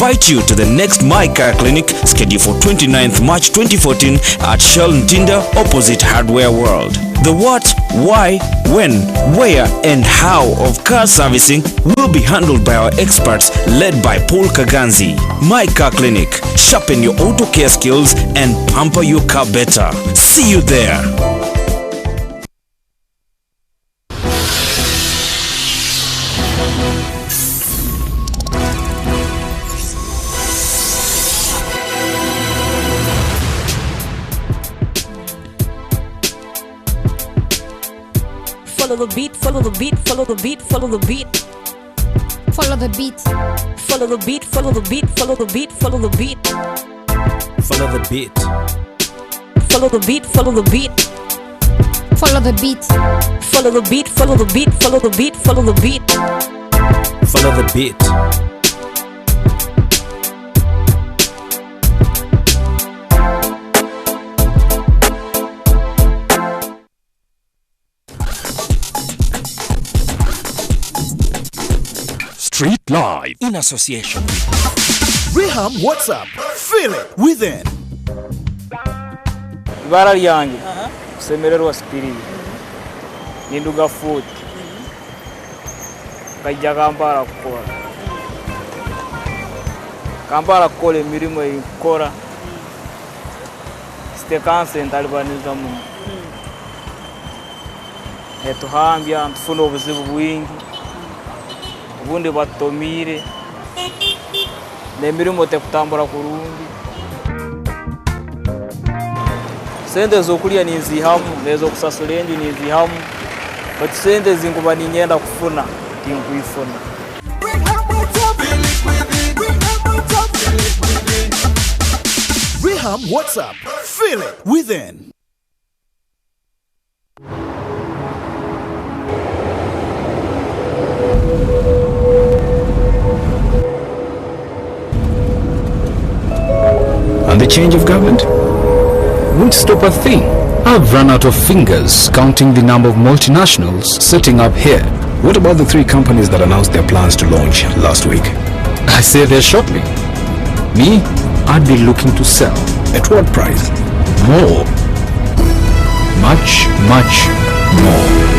invite you to the next My Car Clinic scheduled for 29th March 2014 at Shell Ntinda opposite Hardware World. The what, why, when, where and how of car servicing will be handled by our experts led by Paul Kaganzi. My Car Clinic. Sharpen your auto care skills and pamper your car better. See you there. Follow the beat, follow the beat, follow the beat, follow the beat. Follow the beat. Follow the beat, follow the beat, follow the beat, follow the beat. Follow the beat. Follow the beat, follow the beat. Follow the beat. Follow the beat, follow the beat, follow the beat, follow the beat. Follow the beat. Street Live in association with Reham WhatsApp. Feel it within. Ibara lyange kusemererwa spirit ninduga food kajja Kampala kukola emirimu ekora stekanse ntalibaniza mu etuhambya ntufuna obuzibu bwingi ubundi batomire n'emirimo tekutambura kurungi sente zokulya nizihamu nezo kusasula enju nizihamu but sente zinkuba ninyenda kufuna tinkwifuna. Reham WhatsApp. Feel it within. and the change of government won't stop a thing. I've run out of fingers counting the number of multinationals setting up here. What about the 3 companies that announced their plans to launch last week? I say they're shopping. Me, I'd be looking to sell. At what price? More. Much, much more.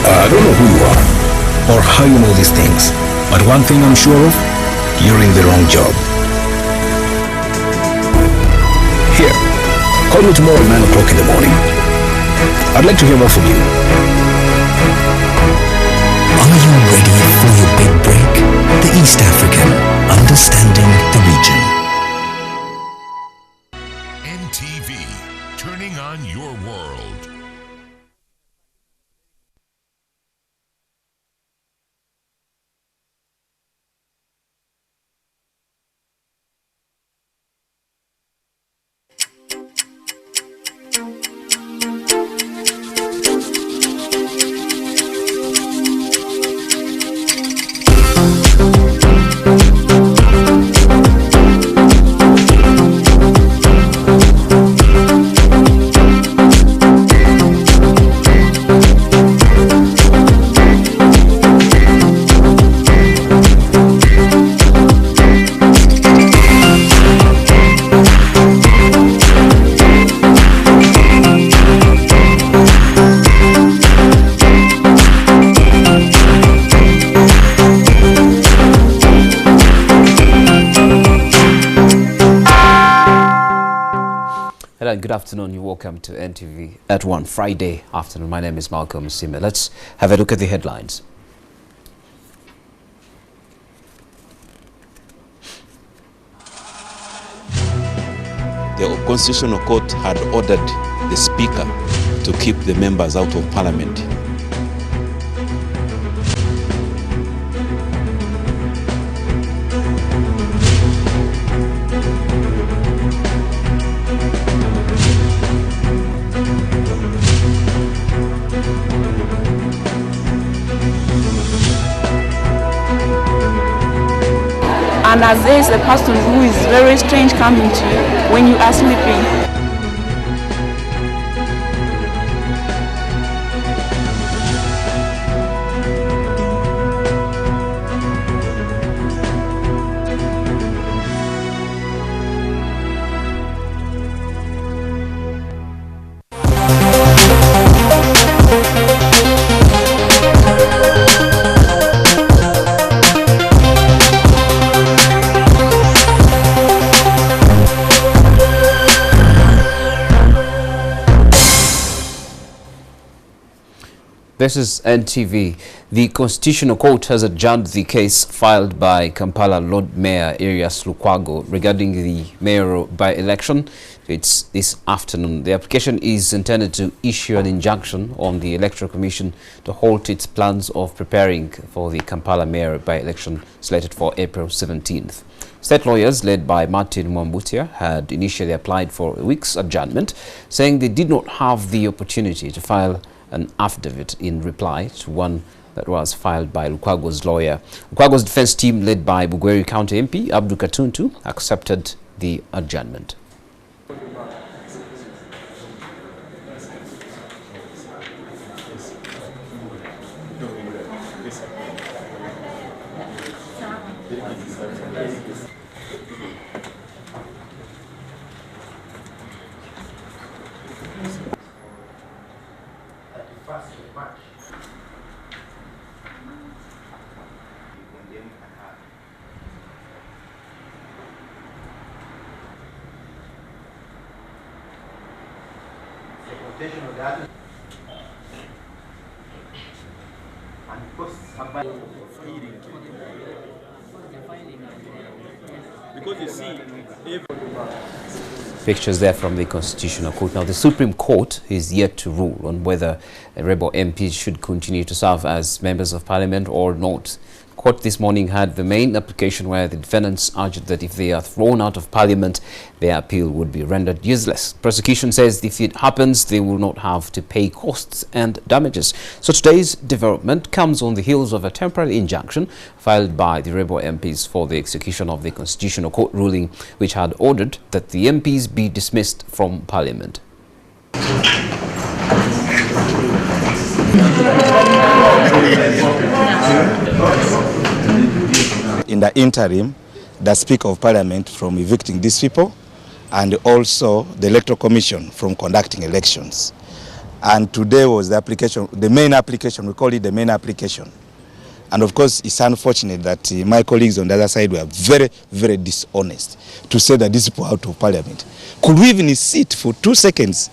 I don't know who you are or how you know these things, but one thing I'm sure of, you're in the wrong job. Here, call me tomorrow at 9 o'clock in the morning. I'd like to hear more from you. Are you ready for your big break? The East African, understanding the region. NTV, turning on your world. Good afternoon, you're welcome to NTV at One, Friday afternoon. My name is Malcolm Sime. Let's have a look at the headlines. The Constitutional Court had ordered the Speaker to keep the members out of Parliament. And as there is a person who is very strange coming to you when you are sleeping. This is NTV. The Constitutional Court has adjourned the case filed by Kampala Lord Mayor Erias Lukwago regarding the mayoral by-election. It's this afternoon. The application is intended to issue an injunction on the Electoral Commission to halt its plans of preparing for the Kampala mayoral by-election slated for April 17th. State lawyers led by Martin Mwambutia had initially applied for a week's adjournment, saying they did not have the opportunity to file an affidavit in reply to one that was filed by Lukwago's lawyer. Lukwago's defense team, led by Bugweri County MP Abdu Katuntu, accepted the adjournment. Pictures there from the Constitutional Court. Now, the Supreme Court is yet to rule on whether rebel MPs should continue to serve as members of parliament or not. Court this morning had the main application where the defendants urged that if they are thrown out of parliament, their appeal would be rendered useless. Prosecution says if it happens, they will not have to pay costs and damages. So today's development comes on the heels of a temporary injunction filed by the rebel MPs for the execution of the Constitutional Court ruling, which had ordered that the MPs be dismissed from parliament. In the interim, the Speaker of Parliament from evicting these people, and also the Electoral Commission from conducting elections. And today was the application, the main application, we call it the main application. And of course, it's unfortunate that my colleagues on the other side were very, very dishonest to say that these people are out of Parliament. Could we even sit for 2 seconds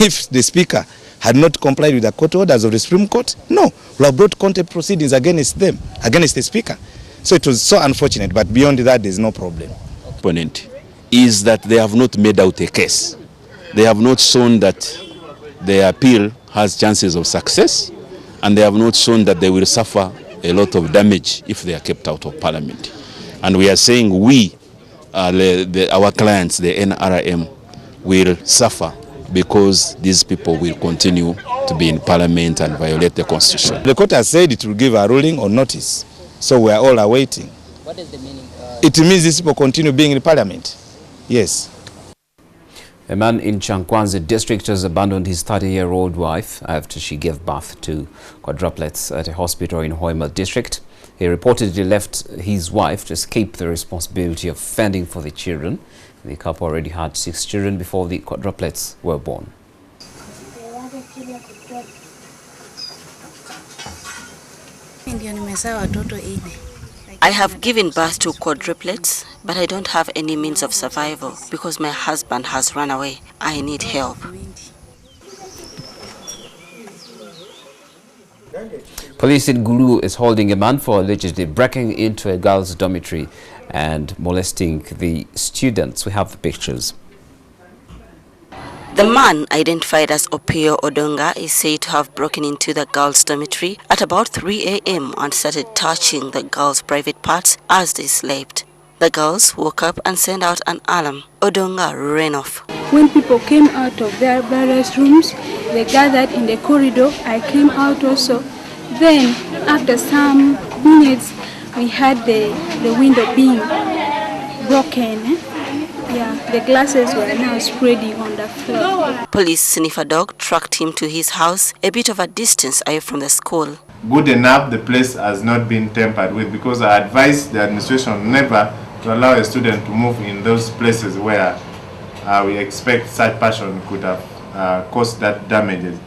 if the Speaker had not complied with the court orders of the Supreme Court? No, we have brought contempt proceedings against them, against the Speaker. So it was so unfortunate, but beyond that, there's no problem. Opponent is that they have not made out a case. They have not shown that their appeal has chances of success, and they have not shown that they will suffer a lot of damage if they are kept out of Parliament. And we are saying we, our clients, the NRM, will suffer because these people will continue to be in Parliament and violate the Constitution. The court has said it will give a ruling on notice, so we are all awaiting. What is the meaning? It means these people continue being in Parliament. Yes. A man in Chankwanzi district has abandoned his 30-year-old wife after she gave birth to quadruplets at a hospital in Hoima district. He reportedly left his wife to escape the responsibility of fending for the children. The couple already had 6 children before the quadruplets were born. I have given birth to quadruplets, but I don't have any means of survival because my husband has run away. I need help. Police in Gulu is holding a man for allegedly breaking into a girls' dormitory and molesting the students. We have the pictures. The man, identified as Opio Odonga, is said to have broken into the girls' dormitory at about 3 a.m. and started touching the girls' private parts as they slept. The girls woke up and sent out an alarm. Odonga ran off. When people came out of their various rooms, they gathered in the corridor. I came out also. Then, after some minutes, we had the window being broken. Yeah, the glasses were now spreading on the floor. Police sniffer dog tracked him to his house, a bit of a distance away from the school. Good enough, the place has not been tampered with, because I advise the administration never to allow a student to move in those places where we expect such person could have caused that damages.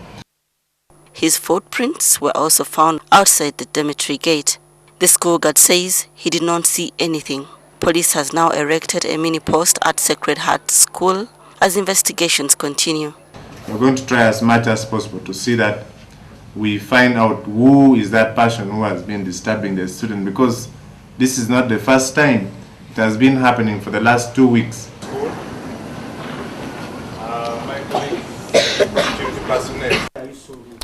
His footprints were also found outside the dormitory gate. The school guard says he did not see anything. Police has now erected a mini post at Sacred Heart School as investigations continue. We're going to try as much as possible to see that we find out who is that person who has been disturbing the student, because this is not the first time. It has been happening for the last 2 weeks.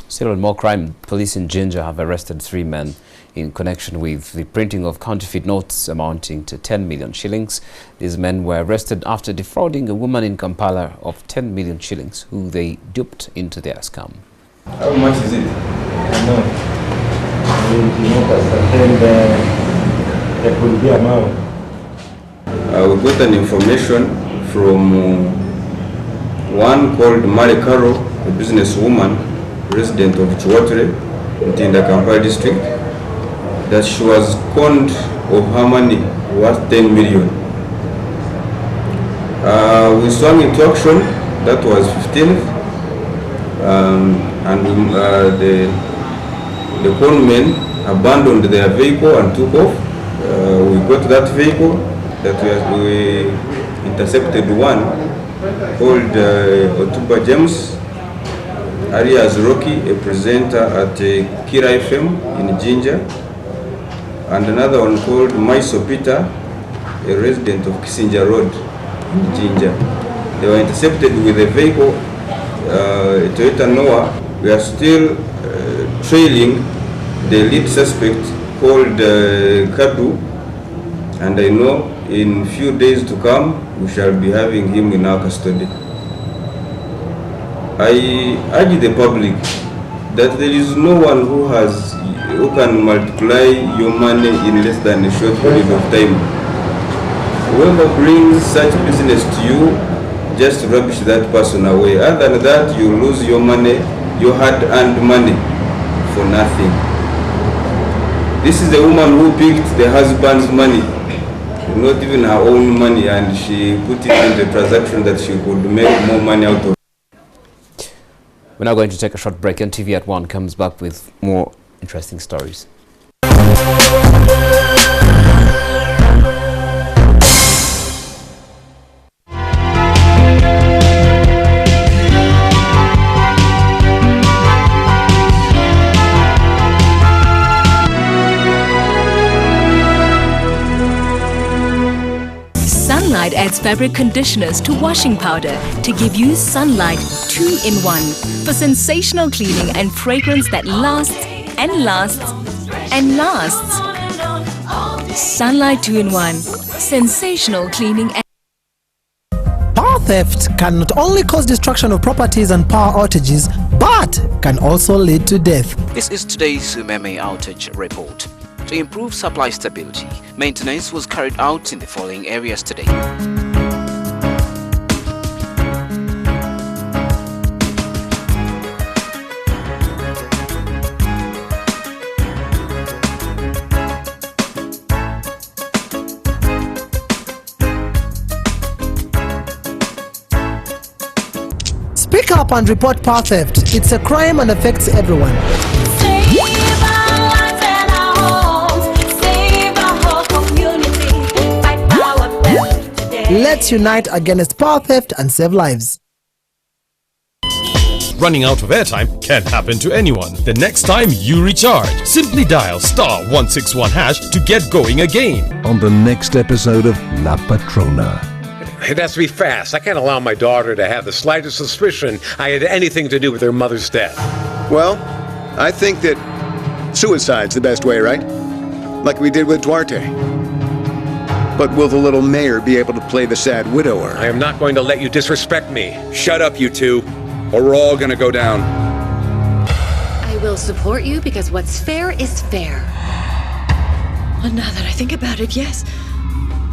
Still on more crime, police in Jinja have arrested 3 men in connection with the printing of counterfeit notes amounting to 10 million shillings. These men were arrested after defrauding a woman in Kampala of 10 million shillings, who they duped into their scam. How much is it? I know. It will be amount. We got an information from one called Mari Karo, a businesswoman, resident of Chiwotere, in the Kampala district, that she was conned of her money worth 10 million. We swung into action, that was 15th, and the conmen abandoned their vehicle and took off. We got that vehicle, that we intercepted one called Otuba James, alias Rocky, a presenter at Kira FM in Jinja, and another one called Maiso Peter, a resident of Kisinja Road in Jinja. They were intercepted with a vehicle, a Toyota Noah. We are still trailing the lead suspect called Kadu, and I know in few days to come we shall be having him in our custody. I urge the public that there is no one who can multiply your money in less than a short period of time. Whoever brings such business to you, just rubbish that person away. Other than that, you lose your money, your hard-earned money, for nothing. This is the woman who picked the husband's money, not even her own money, and she put it in the transaction that she could make more money out of. We're now going to take a short break. NTV at One comes back with more interesting stories. Sunlight adds fabric conditioners to washing powder to give you Sunlight 2-in-1 for sensational cleaning and fragrance that lasts and lasts and lasts. Sunlight 2-in-1, sensational cleaning and Power theft can not only cause destruction of properties and power outages, but can also lead to death. This is today's Umeme outage report. To improve supply stability, maintenance was carried out in the following areas today. Speak up and report power theft. It's a crime and affects everyone. Let's unite against power theft and save lives. Running out of airtime can happen to anyone. The next time you recharge, simply dial *161# to get going again. On the next episode of La Patrona. It has to be fast. I can't allow my daughter to have the slightest suspicion I had anything to do with her mother's death. Well, I think that suicide's the best way, right? Like we did with Duarte. But will the little mayor be able to play the sad widower? I am not going to let you disrespect me. Shut up, you two, or we're all gonna go down. I will support you because what's fair is fair. Well, now that I think about it, yes.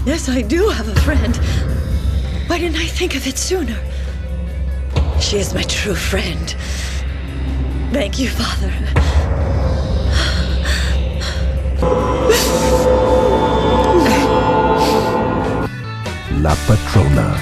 Yes, I do have a friend. Why didn't I think of it sooner? She is my true friend. Thank you, Father. La Patrona.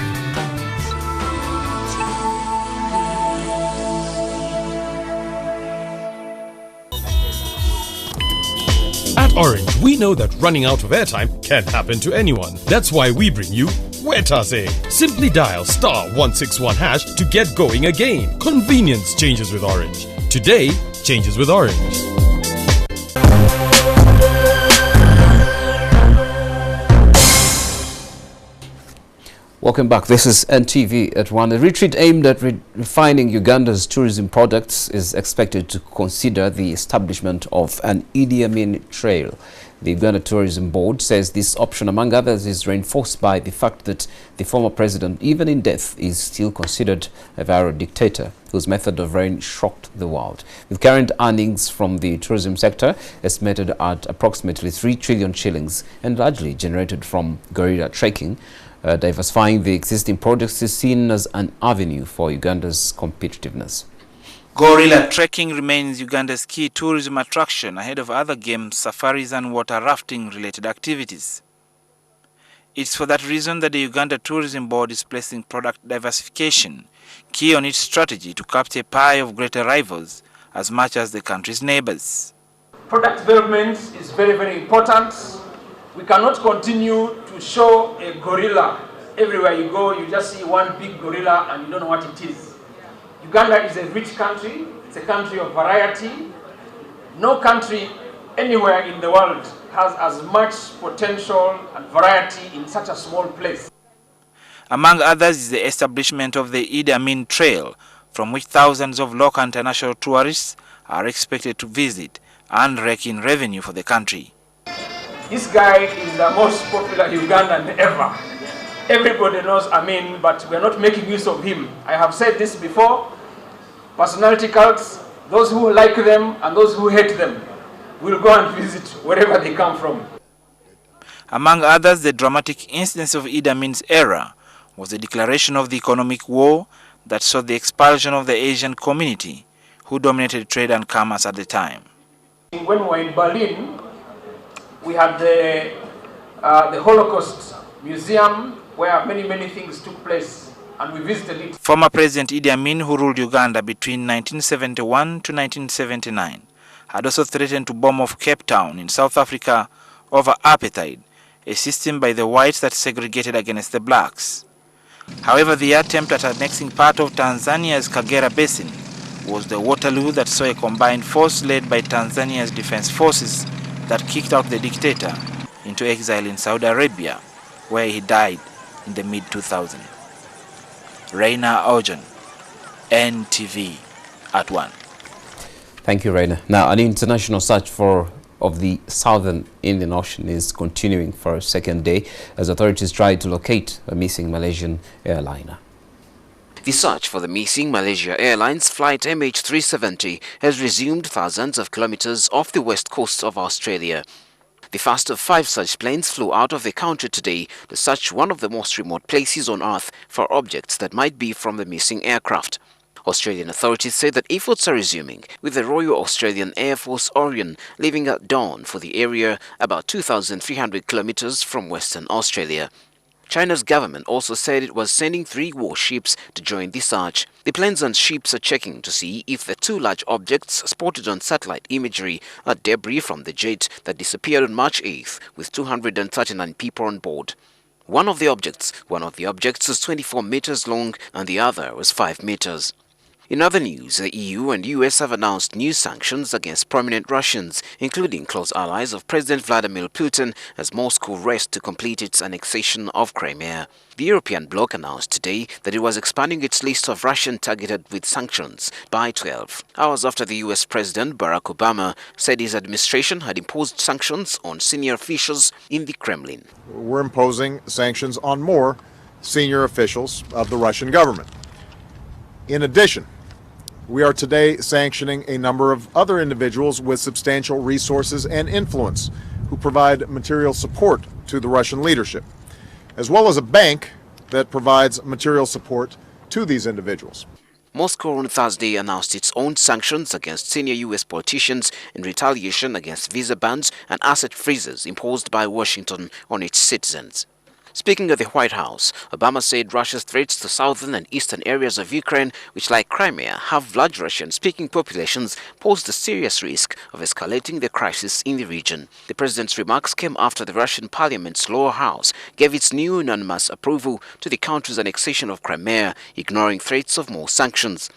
At Orange, we know that running out of airtime can happen to anyone. That's why we bring you Wetase. Simply dial *161# to get going again. Convenience changes with Orange. Today, changes with Orange. Welcome back. This is NTV at One. A retreat aimed at refining Uganda's tourism products is expected to consider the establishment of an Idi Amin trail. The Uganda Tourism Board says this option, among others, is reinforced by the fact that the former president, even in death, is still considered a viral dictator whose method of reign shocked the world. With current earnings from the tourism sector estimated at approximately 3 trillion shillings and largely generated from guerrilla trekking, diversifying the existing products is seen as an avenue for Uganda's competitiveness. Gorilla trekking remains Uganda's key tourism attraction ahead of other games, safaris and water rafting related activities. It's for that reason that the Uganda Tourism Board is placing product diversification key on its strategy to capture a pie of greater rivals as much as the country's neighbors. Product development is very, very important. We cannot continue to show a gorilla everywhere you go. You just see one big gorilla and you don't know what it is. Uganda is a rich country. It's a country of variety. No country anywhere in the world has as much potential and variety in such a small place. Among others is the establishment of the Idi Amin Trail, from which thousands of local and international tourists are expected to visit and rake in revenue for the country. This guy is the most popular Ugandan ever. Everybody knows Amin, but we're not making use of him. I have said this before. Personality cults, those who like them and those who hate them, will go and visit wherever they come from. Among others, the dramatic incidence of Idi Amin's era was the declaration of the economic war that saw the expulsion of the Asian community, who dominated trade and commerce at the time. When we were in Berlin, we had the Holocaust Museum, where many things took place, and we visited it. Former President Idi Amin, who ruled Uganda between 1971 to 1979, had also threatened to bomb off Cape Town in South Africa over apartheid, a system by the whites that segregated against the blacks. However, the attempt at annexing part of Tanzania's Kagera Basin was the Waterloo that saw a combined force led by Tanzania's defense forces that kicked out the dictator into exile in Saudi Arabia, where he died in the mid-2000s. Raina Ojan, NTV at One. Thank you, Raina. Now, an international search of the southern Indian Ocean is continuing for a second day as authorities try to locate a missing Malaysian airliner. The search for the missing Malaysia Airlines flight MH370 has resumed thousands of kilometers off the west coast of Australia. The first of 5 such planes flew out of the country today to search one of the most remote places on Earth for objects that might be from the missing aircraft. Australian authorities say that efforts are resuming, with the Royal Australian Air Force Orion leaving at dawn for the area about 2,300 kilometers from Western Australia. China's government also said it was sending 3 warships to join the search. The planes and ships are checking to see if the 2 large objects spotted on satellite imagery are debris from the jet that disappeared on March 8th with 239 people on board. One of the objects was 24 meters long and the other was 5 meters. In other news, the EU and US have announced new sanctions against prominent Russians, including close allies of President Vladimir Putin, as Moscow rests to complete its annexation of Crimea. The European bloc announced today that it was expanding its list of Russian targeted with sanctions by 12, hours after the US President Barack Obama said his administration had imposed sanctions on senior officials in the Kremlin. We're imposing sanctions on more senior officials of the Russian government. In addition, we are today sanctioning a number of other individuals with substantial resources and influence who provide material support to the Russian leadership, as well as a bank that provides material support to these individuals. Moscow on Thursday announced its own sanctions against senior U.S. politicians in retaliation against visa bans and asset freezes imposed by Washington on its citizens. Speaking at the White House, Obama said Russia's threats to southern and eastern areas of Ukraine, which like Crimea have large Russian-speaking populations, posed a serious risk of escalating the crisis in the region. The president's remarks came after the Russian parliament's lower house gave its new unanimous approval to the country's annexation of Crimea, ignoring threats of more sanctions.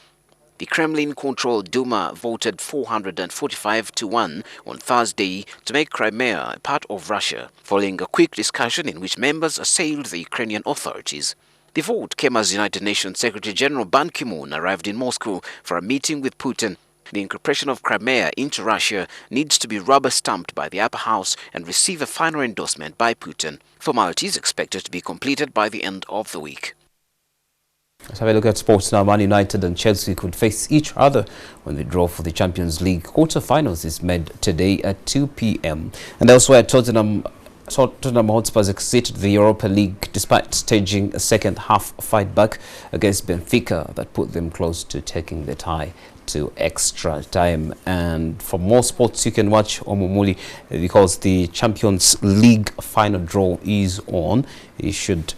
The Kremlin-controlled Duma voted 445-1 on Thursday to make Crimea a part of Russia, following a quick discussion in which members assailed the Ukrainian authorities. The vote came as United Nations Secretary General Ban Ki-moon arrived in Moscow for a meeting with Putin. The incorporation of Crimea into Russia needs to be rubber-stamped by the upper house and receive a final endorsement by Putin. Formalities expected to be completed by the end of the week. Let's have a look at sports now. Man United and Chelsea could face each other when the draw for the Champions League quarter-finals is made today at 2 p.m. And elsewhere, Tottenham Hotspurs exited the Europa League despite staging a second-half fight back against Benfica that put them close to taking the tie to extra time. And for more sports, you can watch Omumuli because the Champions League final draw is on. You should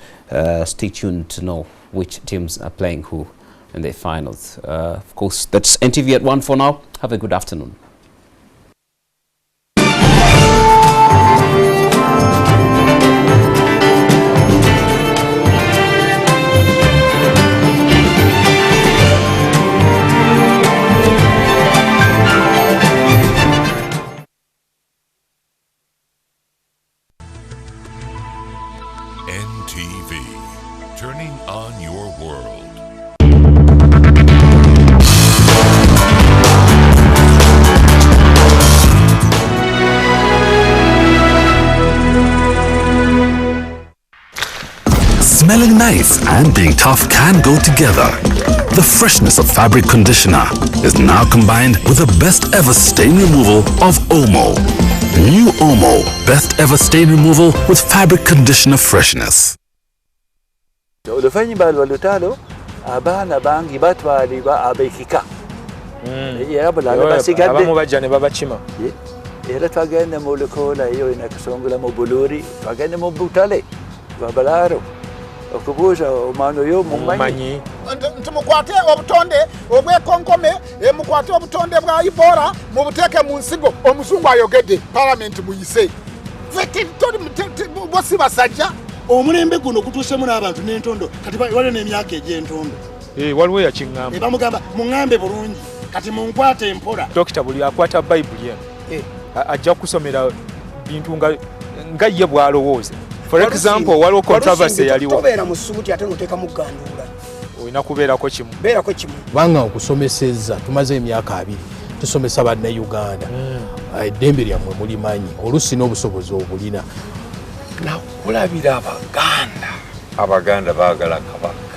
stay tuned to know which teams are playing who in the finals. Of course, that's NTV at 1 for now. Have a good afternoon. NTV, turning on your world. Smelling nice and being tough can go together. The freshness of fabric conditioner is now combined with the best ever stain removal of Omo. New Omo, best ever stain removal with fabric conditioner freshness. Oluvannyuma lwa lutalo abaana bangi batwalibwa abekika era bulala basigadde abamu bajja ne babakima era twagenda mu Lukola eyo inakasongola mu Buluri twagenda mu Butale babalaaro okubuuza omwana oyo mumanyi nti mukwate obutonde obwekonkome mukwate obutonde bwa Ebola mubuteeke mu nsigo omuzungu ayogedde parliament muyise bosi basajja omulembe guno gutuusemu n'abantu n'entondo kati waliwo n'emyaka egy'entondo waliwo yakiŋŋamba bamugamba muŋŋambe bulungi kati munkwate empola dokita buli akwata bayibuli eno ajja kusomera bintu nga ye bw'alowooza. For example, waliwo controversy yaliwo tobeera mu ssuuti ate n'oteeka mu gganduula olina kubeerako kimu kubanga okusomesezza tumaze emyaka 2 tusomesa banne Uganda eddembe lyammwe mulimanyi oluusi n'obusobozi obulina nakulabira abaganda baagala kabaka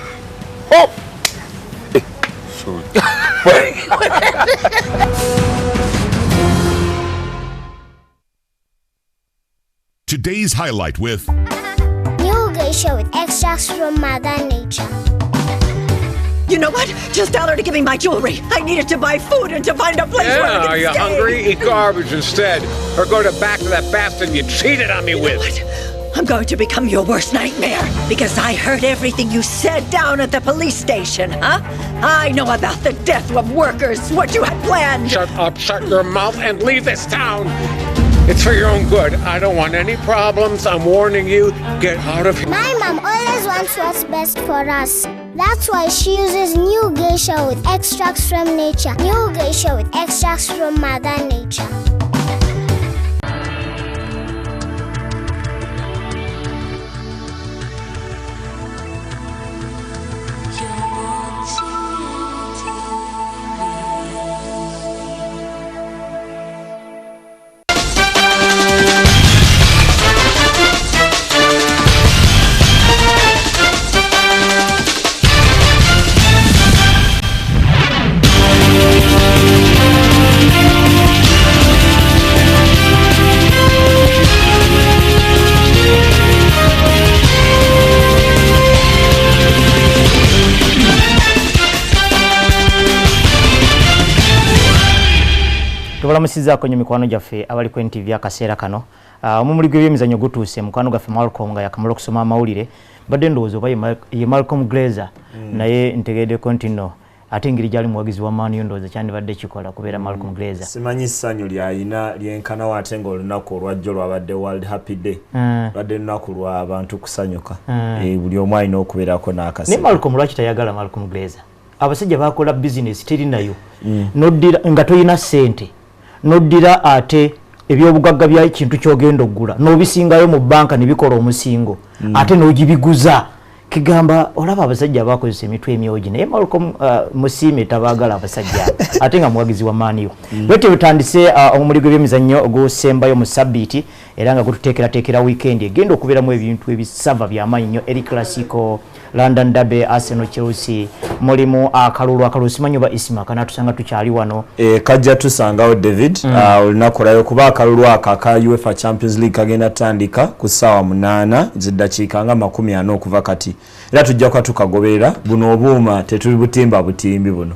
Today's highlight with New geisha with extracts from Mother Nature. You know what? Just tell her to give me my jewelry. I need it to buy food and to find a place where I can Are you stay. hungry? Eat garbage instead. Or go to back to that bastard you cheated on me with. What? I'm going to become your worst nightmare because I heard everything you said down at the police station, huh? I know about the death of workers, what you had planned. Shut up, shut your mouth, and leave this town. It's for your own good. I don't want any problems. I'm warning you. Get out of here. My mom always wants what's best for us. That's why she uses new geisha with extracts from nature. New geisha with extracts from Mother Nature. Tubalamusizaako nnyo mikwano gyaffe abali ku NTV akaseera kano. Omumuli gw'ebyemizannyo gutuuse mukwano gaffe Malcolm nga yakamala okusoma amawulire. Badde ndowooza oba ye Malcolm Glazer naye ntegeddeko nti no ate engeri gyali muwagizi wa Man U ndowooza kyandibadde kikola kubeera Malcolm Glazer. Simanyi ssanyu lyalina lyenkanawo ate ng'olunaku olwajjo lwabadde World Happy Day. Badde lunaku lw'abantu kusanyuka. Buli omu alina okubeerako n'akaseera. Ne Malcolm lwaki tayagala Malcolm Glazer? abasajja bakola business teri nayo noddira nga toyina ssente noddira ate ebyobugagga bya kintu kyogenda oggula n'obisingayo mu banka ne bikola omusingo ate n'ogibiguza kigamba olaba abasajja bakozesa emitwe emyogi naye Malcolm Musiime tabaagala abasajja ate nga muwagizi wa maaniyo bwete butandise omuligo by'emizannyo ogusembayo mu sabbiiti era nga gututeekerateekera weekend egenda okubeeramu ebintu ebisava by'amaanyi nnyo eri Classico London Derby Arsenal Chelsea mulimu akalulu simanyi oba Isima kana tusanga tukyali wano kajja tusangawo David olunakolayo kuba akalulu aka UEFA Champions League kagenda tandika ku ssaawa 8 ziddakiika nga 40 okuva kati era tujja kwa tukagoberera buno obuuma tetuli butimba butimbi buno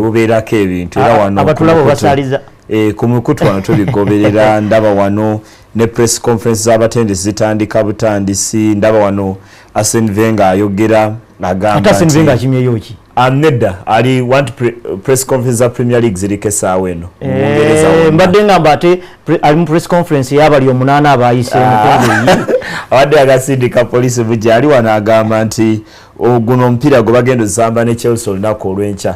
bubeerako ebintu era wano abatulabo basaliza ku mukutu wano tubigoberera ndaba wano ne press conference z'abatendesi zitandika butandisi ndaba wano Arsene Wenger ayogera agamba Arsene Wenger akimyeyo ki nedda ali want press conference za Premier League zirike saawa eno mbadde ngamba ate ali mu press conference y'abali 8 abayise mutende awadde agasindika police bujja ali wanagamba nti guno omupiira gwe bagenda ozamba ne Chelsea olunaku olw'enkya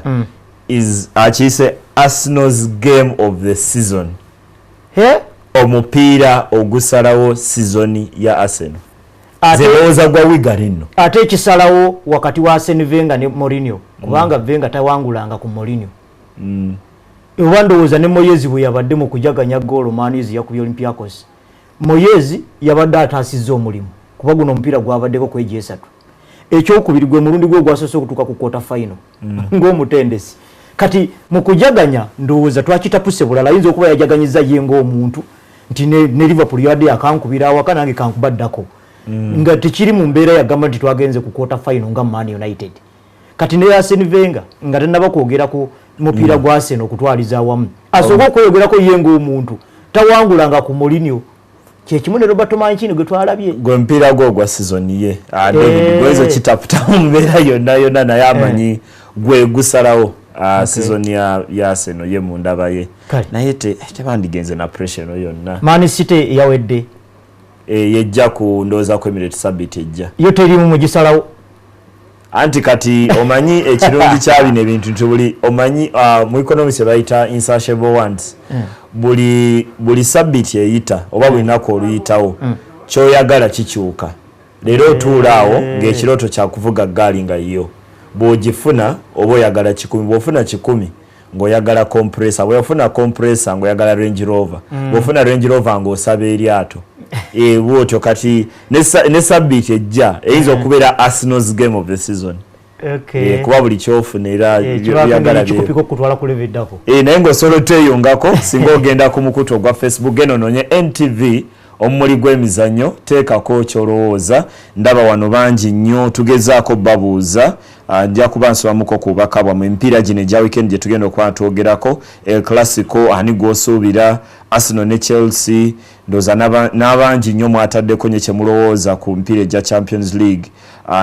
is akiyise Arsenal's game of the season omupiira ogusalawo season ya Arsenal zeroza gwa wigarino ate ekisalawo wakati wa Arsene Wenger ne Mourinho kubanga Wenger tawangulanga ku Mourinho Ewandowooza ne Moyes bwe yabadde mu kujaganya goal Manis yakubye Olympiacos Moyes yabadde atasizza omulimu kuba guno omupiira gwabaddeko kwejesatu ekyokubiri gwe mulundi gwe gwasoose okutuuka ku quarter final ng'omutendesi kati mu kujaganya ndowooza twakitapuse bulala ayinza okuba yajaganyiza ye ng'omuntu nti ne Liverpool yadde akankubira awaka nange kankubaddako nga tekiri mu mbeera yagamba nti twagenze ku quarter final nga Man United kati ne Arsene Wenger nga tannaba kwogera ku mupiira gwa Arsenal okutwaliza awamu asooka okweyogerako ye ng'omuntu tawangulanga ku Mourinho kyekimu ne Roberto Mancini gwe twalabye gwe mpiira gwo gwa season ye David gwezo kitaputa mu mbeera yonna naye amanyi gwe gusalawo season ya Arsenal ye mu ndaba ye naye tebandigenze na pressure no yonna Man City yawedde yejja ku ndooza ku Emirates Sabit ejja yo teri mu gisalawo anti kati omanyi ekirungi kya bino ebintu ntubuli omanyi mu economics bayita insatiable wants buli sabit eyita oba bulinaku oluyitawo kyoyagala kikyuka leero otuulaawo ng'ekirooto kyakuvuga gaali nga yo bw'ogifuna oba oyagala 10 bw'ofuna 10 ng'oyagala compressor bw'ofuna compressor ng'oyagala Range Rover bw'ofuna Range Rover ng'osaba eryato bwotyo kati ne sabit ejja eyinza okubeera Arsenal's game of the season kuba buli kyofuna era byagala naye ng'osobola oteyongako singa ogenda ku mukutu ogwa Facebook eno noonye NTV omuli gw'emizannyo teekako kyolowooza ndaba wano bangi nnyo tugezaako babuuza nja kuba nsobamuko ku bubaka bwamwe emipiira gino egya weekend gye tugenda okuba twogerako El Classico ani gw'osuubira Arsenal ne Chelsea ndooza n'abangi nnyo mwataddeko nye kye mulowooza ku mpiira egya Champions League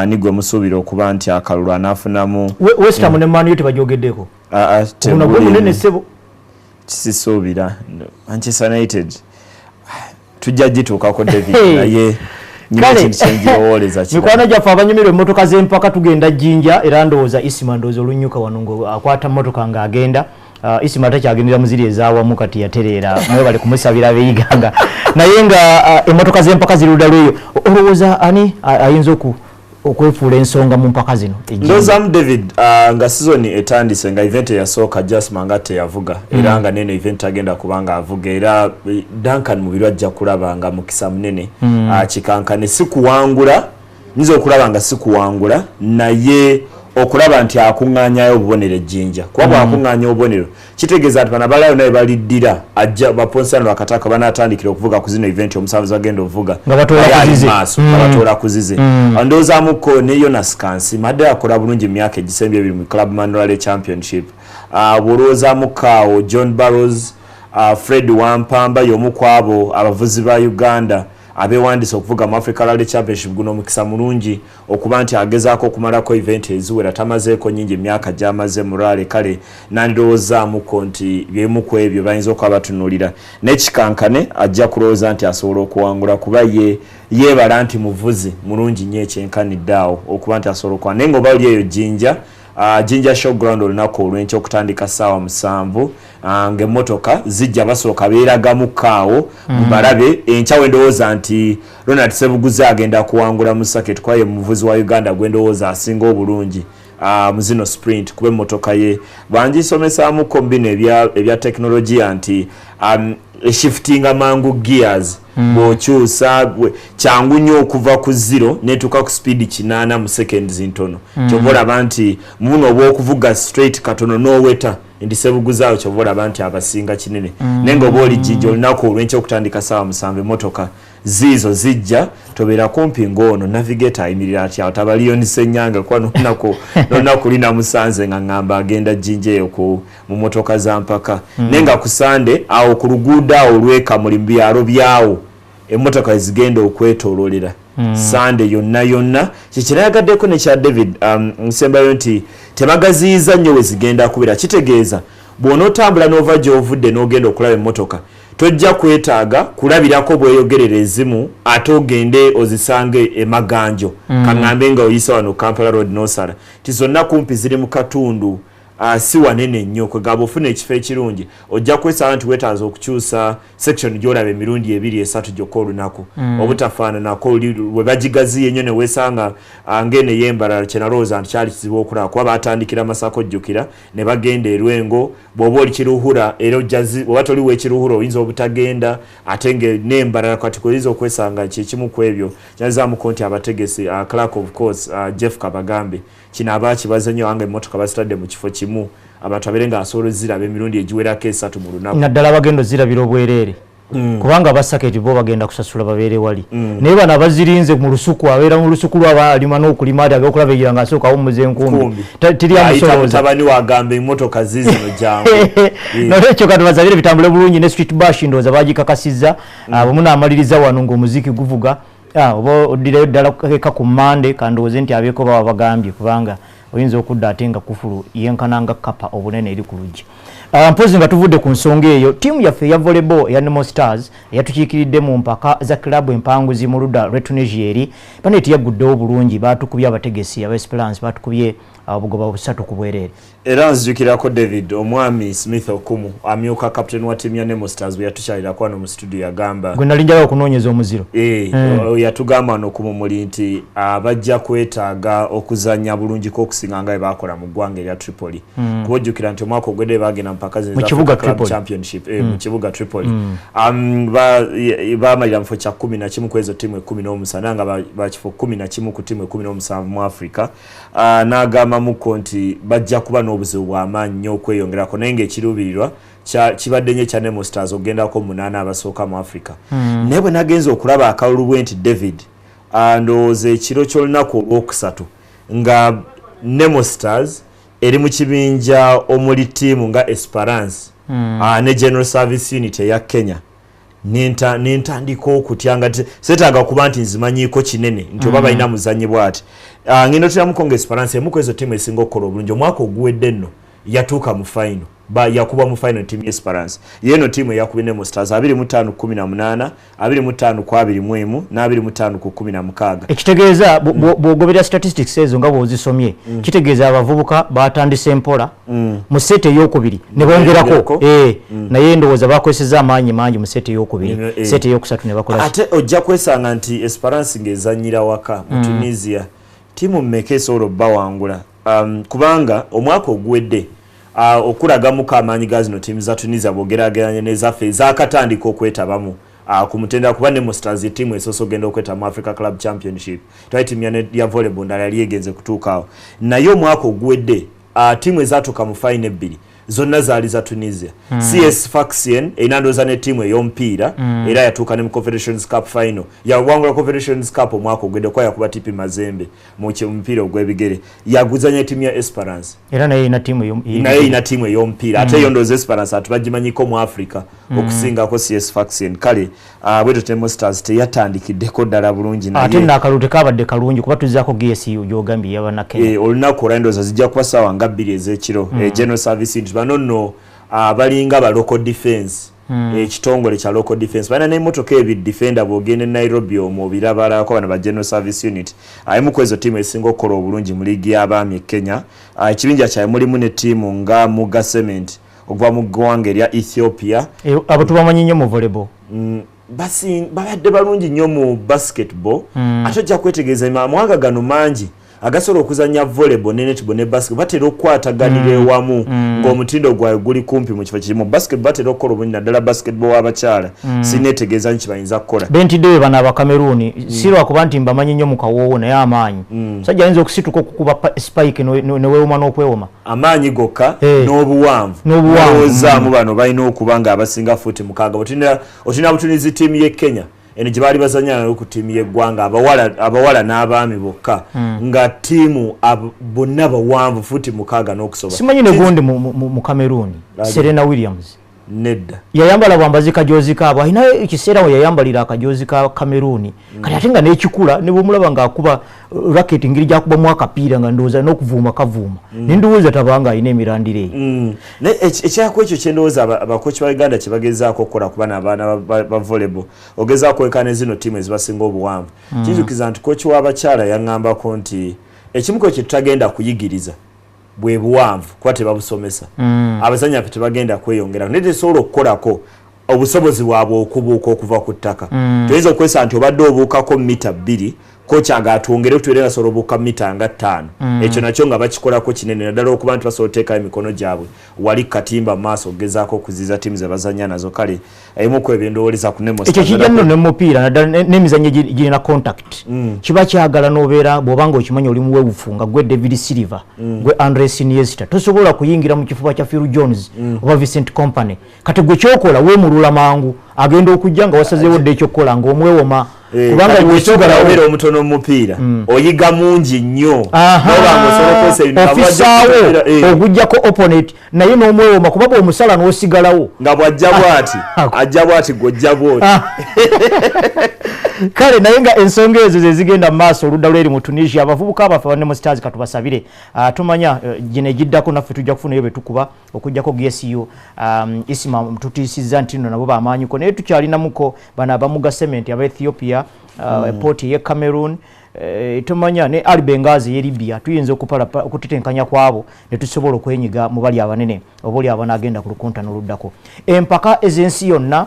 ni gwe musuubira okuba nti akalulu anaafunamu West Ham ne Man United bagyogeddeko kisisuubira Manchester United tujja gituukako David naye mikwano gyaffe abanyumirwa emmotoka z'empaka tugenda Jinja era ndowooza Isima ndowooza olunyuka wano ng'akwata mmotoka ng'agenda Isima takyagendera muziri ezaawamu kati yatereera naye bali kumusabira beeyiganga naye nga emmotoka z'empaka zirudda lweyo olowooza ani ayinza okwefuula ensonga mu mpaka zino ndowoozamu David nga season etandise nga event eyasooka Jasma nga teyavuga era nga neno event agenda kubanga avuga era Duncan mubiri ajja kulaba nga mukisa munene kikankane sikuwangula nyiza okulaba nga sikuwangula naye okulaba nti akuŋŋaanyayo obubonero Jinja kuba bw'akuŋŋaanya obubonero kitegeeza nti bano abalayo naye baliddira ajja baponsano bakataka banaatandikira okuvuga ku zino event omusavuzi agenda okuvuga nga batoola kuzize ndowoozamuko ne Jonas Kansi madde akola bulungi mu myaka egisembye ebiri mu Club Manual Championship bw'olowoozamukaawo John Barrows Fred Wampamba y'omu ku abo abavuzi ba Uganda abeewandise okuvuga mu Africa Rally Championship guno mukisa mulungi okuba nti agezaako okumalako event eziwera tamazeeko nyingi emyaka gy'amaze mu rally kale nandirowoozaamuko nti byemu ku ebyo bayinza okuba batunuulira n'ekikankane ajja kulowooza nti asobola okuwangula kuba yeebala nti muvuzi mulungi nnyo ekyenkanidde awo okuba nti asobola okuwangula naye ng'oba oli eyo Jinja Jinja Showground olunaku olw'enkya okutandika ssaawa 7 ng'emmotoka zijja basooka beeragamu kaawo mbalabe enkya wendowooza nti Ronald Sebuguzi agenda kuwangula mu Saket kwaye muvuzi wa Uganda gwendowooza asinga obulungi mu zino sprint kuba emmotoka ye bangisomesaamu kombino ebya teknologiya nti shiftinga mangu gears bw'okyusa kyangu nnyo okuva ku 0 netuuka ku speed 8 mu seconds ntono kyova olaba nti muno oba okuvuga straight katono n'oweta ndi Sebuguzaawo kyova olaba nti abasinga kinene naye ng'oba oli Jinja olunaku olw'enkya okutandika ssaawa 7 emmotoka ziizo zijja tobeera kumpi ng'ono navigator ayimirira atya atabaliyo Ssennyanga kuba n'olunaku lina musanze nga ngamba agenda Jinja eyo mu mmotoka za mpaka naye nga ku Sande awo ku luguudo awo olw'Ekamuli mu byalo byawo emmotoka ezigenda okwetoololera Sande yonna kikirayagaddeko ne kya David nsembayo nti tebagaziyiza nnyo we zigenda kubira kitegeeza bw'onootambula n'ova gy'ovudde n'ogenda okulaba emmotoka tojja kwetaaga kulabirako bweyogerera ezimu ate ogende ozisange emaganjo kaŋŋambe nga oyisa wano Kampala Road n'osala ti zonna kumpi ziri mu katundu si wanene nnyo kwegamba ofuna ekifo ekirungi ojja kwesaba nti weetaaza okukyusa section gy'olaba emirundi 2-3 gyokka olunaku obutafaananako we bagigaziye ennyo ne weesanga ng'eno ey'embalala kye nalowooza nti kyali kizibu okulaba kuba baatandikira Masaka ojjukira ne bagenda Erwengo bw'oba oli Kiruhura era oba toliwo ekiruhura oyinza obutagenda ate n'embalala kati oyinza okwesanga kyekimu ku ebyo kyazaamuko nti abategesi clerk of course Jeff Kabagambe kino abaakibaza nnyo wanga emmotoka bazitadde mu kifo kimu abantu abeere nga asobola ziraba emirundi egiwerako 3 mu lunaku naddala abagenda ozirabira obwereere kubanga Basaketi bo bagenda kusasula babeere wali naye bano abazirinze mu lusuku abeera mu lusuku lw'abalima n'okulima ati ag'okulabirira nga asooka awummuza enkumbi tiri amusolooza mutabani wagamba emmotoka ziizino jangu nolwekyo kati bazabire bitambule bulungi ne street bash ndowooza bagikakasizza bwe n'amaliriza wano ng'omuziki guvuga oba oddireyo ddala eka ku Mande kandowooze nti abeeko baba bagambye kubanga oyinza okudda ate nga kufulu yenkananga kapa obunene eri ku luggi mpozi nga tuvudde ku nsonga eyo ttiimu yaffe eya volleyball eya Nemo Stars eyatukiikiridde mu mpaka za kilabu empanguzi mu ludda lw'e Tunisia eri baneeti yagguddewo bulungi baatukubye abategesi aba Esperance baatukubye obugoba 3 ku bwereere era nzijukirako David omwami Smith Okumu amyuka captain wa ttiimu ya Nemo Stars bwe yatukyalirako wano mu studio yagamba gwe nali njagala okunoonyeza omuziro yatugamba wano okumumuli nti bajja kwetaaga okuzannya bulungiko okusinga nga bwe baakola mu ggwanga erya Tripoli kuba ojjukira nti omwaka ogwedde bagenda mpaka Club Championship mu kibuga Tripoli baamalira mu kifo kya 11 ku ezo ttiimu 17 nga bakifo 11 ku ttiimu 17 mu Africa n'agamba muko nti bajja kuba n'obuzibu bw'amaanyi nnyo okweyongerako naye ng'ekiruubirirwa kibadde nnyo kya Nemo Stars okugendako 8 abasooka mu Africa naye bwe nagenza okulaba akalulu bwe nti David ndowooza ekiro ky'olunaku olwokusatu nga Nemo Stars eri mu kibinja omuli ttiimu nga Esperance ne General Service Unit eya Kenya nentandika okutya nga setaaga kuba nti nzimanyiiko kinene nti oba balina muzannyi bw'ati ngenda otulamuko nga Esperance emu ku ezo ttiimu esinga okukola obulungi omwaka oguwedde nno yatuuka mu final yakuba mu final ttiimu Esperance yeeno ttiimu eyakubye Nemo Stars 25-18 25-21 na 25-16 ekitegeeza bw'ogoberera statistics ezo nga bw'ozisomye kitegeeza abavubuka baatandise mpola mu sete ey'okubiri ne bongerako naye ndowooza bakozesezza amaanyi mangi mu sete ey'okubiri sete ey'okusatu ne bakola ate ojja kwesanga nti Esperance ng'ezannyira waka mu Tunisia ttiimu mmeka esobola obbawangula kubanga omwaka oguwedde okulagamuko amaanyi ga zino ttiimu za Tunisia bw'ogerageranya n'ezaffe ezaakatandika okwetabamu ku mutendera kuba Nemo Stars ttiimu esoose ogenda okweta mu Africa Club Championship twali ttiimu ya volleyball ndala yali egenze kutuukaawo naye omwaka oguwedde ttiimu ezaatuuka mu final 2 zonna zaali za Tunisia CS Sfaxien enandooza ne ttiimu ey'omupiira era yatuuka ne mu Confederations Cup final yawangula Confederations Cup omwaka ogwedde kwa yakuba TP Mazembe mu mupiira ogw'ebigere yaguzanya ttiimu ya Esperance era naye ina ttiimu ey'omupiira ate yo ndowooza Esperance atubagimanyiko mu Africa okusingako CS Sfaxien kale bwetyo Nemo Stars teyatandikiddeko ddala bulungi naye ate n'akalulu tekabadde kalungi kuba tuzzaako GSU gy'ogambye y'abannakenya olunaku olwandowooza zijja kuba ssaawa nga 2 ez'ekiro General Service bano nno balinga ba local defense ekitongole kya local defense bana n'emmotoka ebiri defender bwogende Nairobi omu birabalako bana ba General Service Unit ayimu kwezo timu esinga okukola obulungi mu ligi y'abaami e Kenya ekibinja kya mulimu ne timu nga Muga Cement okuva mu ggwanga erya Ethiopia abo tubamanyi nnyo mu volleyball basi babadde balungi nnyo mu basketball ate ojja kwetegereza amawanga gano mangi agasobola okuzanya volleyball ne netball ne basketball batera okwataganira ewamu ng'omutindo gwayo guli kumpi mu kifo kimu basketball batera okukola obulungi naddala basketball w'abakyala sineetegeeza nki bayinza kukola bentiddeyo bano Abakameruni si lwakuba nti mbamanyi nnyo mu kawoowo naye amaanyi sajja ayinza okusituka okukuba spike ne weewoma n'okwewoma amaanyi gokka n'obuwanvu n'obuwangozaamu bano balina okuba nga abasinga fuuti mukaaga otina butunizi ttiimu y'e Kenya eno gye baali bazanya ku ttiimu y'eggwanga abawala n'abaami bokka nga ttiimu bonna bawanvu fuuti mukaaga n'okusoba simanyi ne gundi mu Cameroon Serena Williams nedda yayambala bwambazi kajoozi kaabo alina ekiseera we yayambalira akajoozi ka Cameroon kati ate nga n'ekikula ne bwemulaba ng'akuba racket ngeri gyakubamu akapiira nga ndowooza n'okuvuuma kavuuma nendowooza tabanga alina emirandire ekyako ekyo kyendowooza abakoci ba Uganda kye bagezaako okukola ku bana abaana ba volleyball ogezaako kwekana zino ttiimu ezibasinga obuwanvu kinzukiza nti koci w'abakyala yaŋŋambako nti ekimuko kye tutagenda kuyigiriza bwe buwanvu kuba tebabusomesa abazanya pe tebagenda kweyongera naye tesobola okukolako obusobozi bwabwe okubuuka okuva ku ttaka toyinza okwesa nti obadde obuukako mita 2 kocha agatwongere tuwere asobola obuuka mita nga 5 ekyo nakyo nga bakikolako kinene naddala okuba nti basobola oteekayo emikono gyabwe wali katimba mu maaso ogezaako okuziza ttiimu ze bazanya nazo kale ebimu ku ebyendowoleza ku nemo ekyo kijja nno n'omupiira naddala n'emizannyo girina contact kiba kyagala n'obeera bw'obanga okimanyi oli muweewufu nga gwe David Silva gwe Andres Iniesta tosobola kuyingira mu kifuba kya Phil Jones oba Vincent Kompany kati gwe kyokola weemulula mangu agenda okujja nga wasazeewo dde ekyokukola ng'omwewoma kubanga bw'ekyokola obeera omutono mu mupiira oyiga mungi nnyo n'obanga osobola okwesa ofisaawo ogujjako opponent naye n'omwewoma kuba bw'omusala n'osigalawo nga bw'ajja bw'ati ajja bw'ati gw'ojja bw'oti kale naye nga ensonga ezo ze zigenda mu maaso oludda lw'eri mu Tunisia abavubuka abafe bannemu stars katubasabire tumanya gino egiddako naffe tujja kufunayo be tukuba okujjako GSU Isima tutiisizza nti nno nabo bamaanyiko naye tukyalinamuko bano abamuga cement aba Ethiopia poti ye Cameroon tumanya ne Ali Bengazi ye Libya tuyinza okutitenkanya kwabo ne tusobola okwenyiga mu bali abanene obuli abanagenda ku lukunta n'oluddako empaka ez'ensi yonna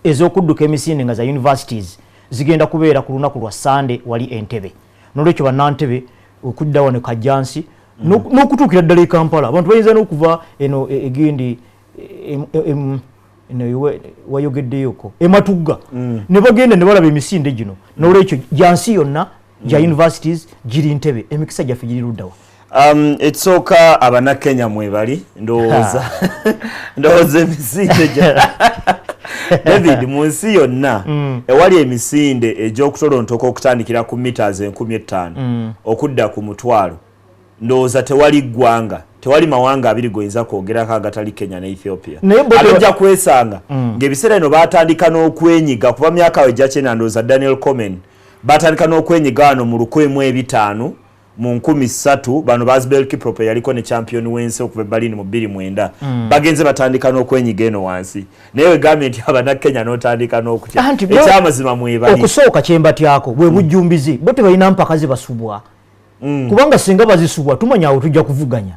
ez'okudduka emisinde nga za universities zigenda kubeera ku lunaku lwa Sunday wali Entebbe n'olwekyo bannantebe okudda wano Kajjansi n'okutuukira ddala e Kampala abantu bayinza n'okuva eno egindi wayogeddeyoko ematugga ne bagenda ne balaba emisinde gino n'olwekyo gyansi yonna gya universities giri Entebbe emikisa gyaffe giri luddawa ekisooka Abannakenya mwebali ndowooza emisinde David mu nsi yonna ewali emisinde egy'okutolontoka okutandikira ku meters 15,000 okudda ku mutwalo ndowooza tewali ggwanga tewali mawanga abiri goyinza kwogerako agatali Kenya ne Ethiopia abajja kwesanga ng'ebiseera bino baatandika n'okwenyiga kuva myaka we gyakye ndowooza Daniel Komen baatandika n'okwenyiga wano mu 1500 mu 13 bano Basbel Kipropo yaliko ne champion w'ensi okuva Berlin mu 2009 bagenze batandika n'okwenyiga eno wansi naye gavumenti y'Abannakenya n'otandika n'okutya ekyamazima mwebali okusooka kyembatyako bwe bujjumbizi bo tebalina mpaka zibasubwa kubanga singa bazisubwa tumanya awo tujja kuvuganya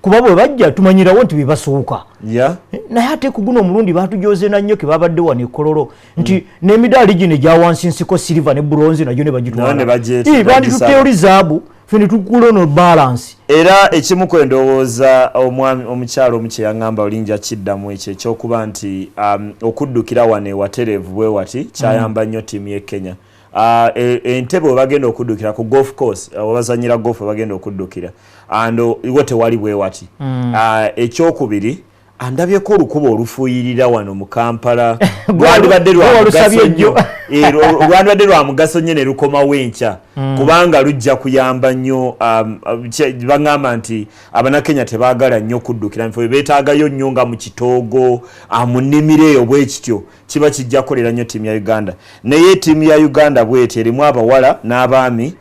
kuba bwe bajja tumanyirawo nti bebasooka naye ate ku guno omulundi baatujooze na nnyo ke babadde wano ekololo nti n'emidaali gino egya wansi nsiko silver ne bronze nagyo ne bagitwala bandituteoli zaabu fene tukula no balance era ekimu kwendowooza omwami omukyalo omukye yaŋŋamba olinja kiddamu ekyo ekyokuba nti okuddukira wano ewatereevu bwe wati kyayamba nnyo ttiimu y'e Kenya Entebbe bagenda okuddukira ku golf course wabazanyira golf bagenda okuddukira iwo tewali bwe wati ekyokubiri andabyeko olukubo olufuuyirira wano mu Kampala lwandibadde lwa mugaso nnyo ne lukomawo enkya kubanga lujja kuyamba nnyo baŋŋamba nti Abannakenya tebaagala nnyo okuddukira nfe beetaagayo nnyo nga mu kitoogo mu nnimiro eyo bwe kityo kiba kijja kukolera nnyo ttiimu ya Uganda naye ttiimu ya Uganda bw'eti erimu abawala n'abaami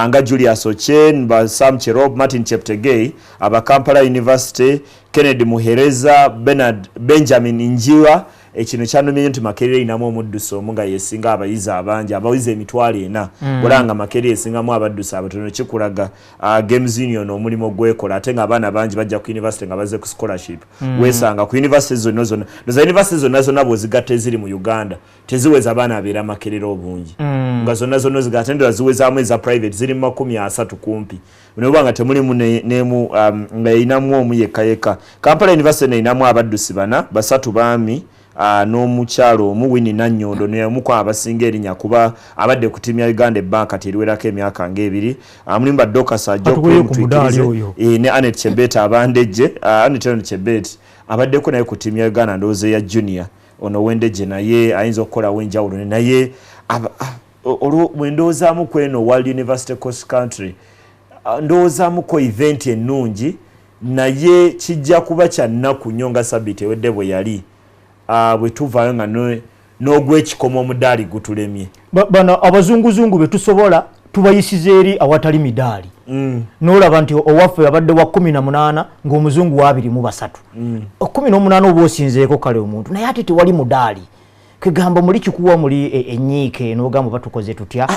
nga Julius Ochen, Sam Cherop, Martin Cheptegei, aba Kampala University, Kennedy Muhereza, Benjamin Njiwa, ekino kyanumye nti Makerere inamu omuddusi omunga yesinga abayizi abangi abawizi emitwalo 4 olanga Makerere yesingamu abaddusi abatono kikulaga Games Union omulimo gwekola ate nga abaana bangi bajja ku university nga baze ku scholarship wesanga ku university zonna za university zonna bozigatte ziri mu Uganda teziweza abaana abeera Makerere obungi nga zonna zigatendera ziwezaamu eza private ziri 30 kumpi Unobanga temulimu nemu nga inamu omu yekka Kampala University inamu abaddusi bana basatu baami n'omukyalo omu Winnie Nanyondo ne muko abasinga erinnya kuba abadde ku timu ya Uganda ebbanga terwerako emyaka ng'ebiri mulimba Dokasa ne Anet Chebet abandejje Anet Chebet abaddeko naye ku timu ya Uganda ndowooza ya junior ono wendeje naye ayinza okukola wenjawulo naye ndowoozamu kweno World University Coast Country ndowoozamu ko event ennungi naye kijja kuba kya nnaku nnyo nga sabiti ewedde bwe yali bwe tuvaayo nga n'ogw'ekikomo omudaali gutulemye bano abazunguzungu be tusobola tubayisiza eri awatali midaali n'olaba nti owaffe abadde wa 18 ng'omuzungu wa 23 18 oba osinzeeko kale omuntu naye ate tewali mudaali kegamba muli kikuwa muli enyiike n'ogamba batukoze tutya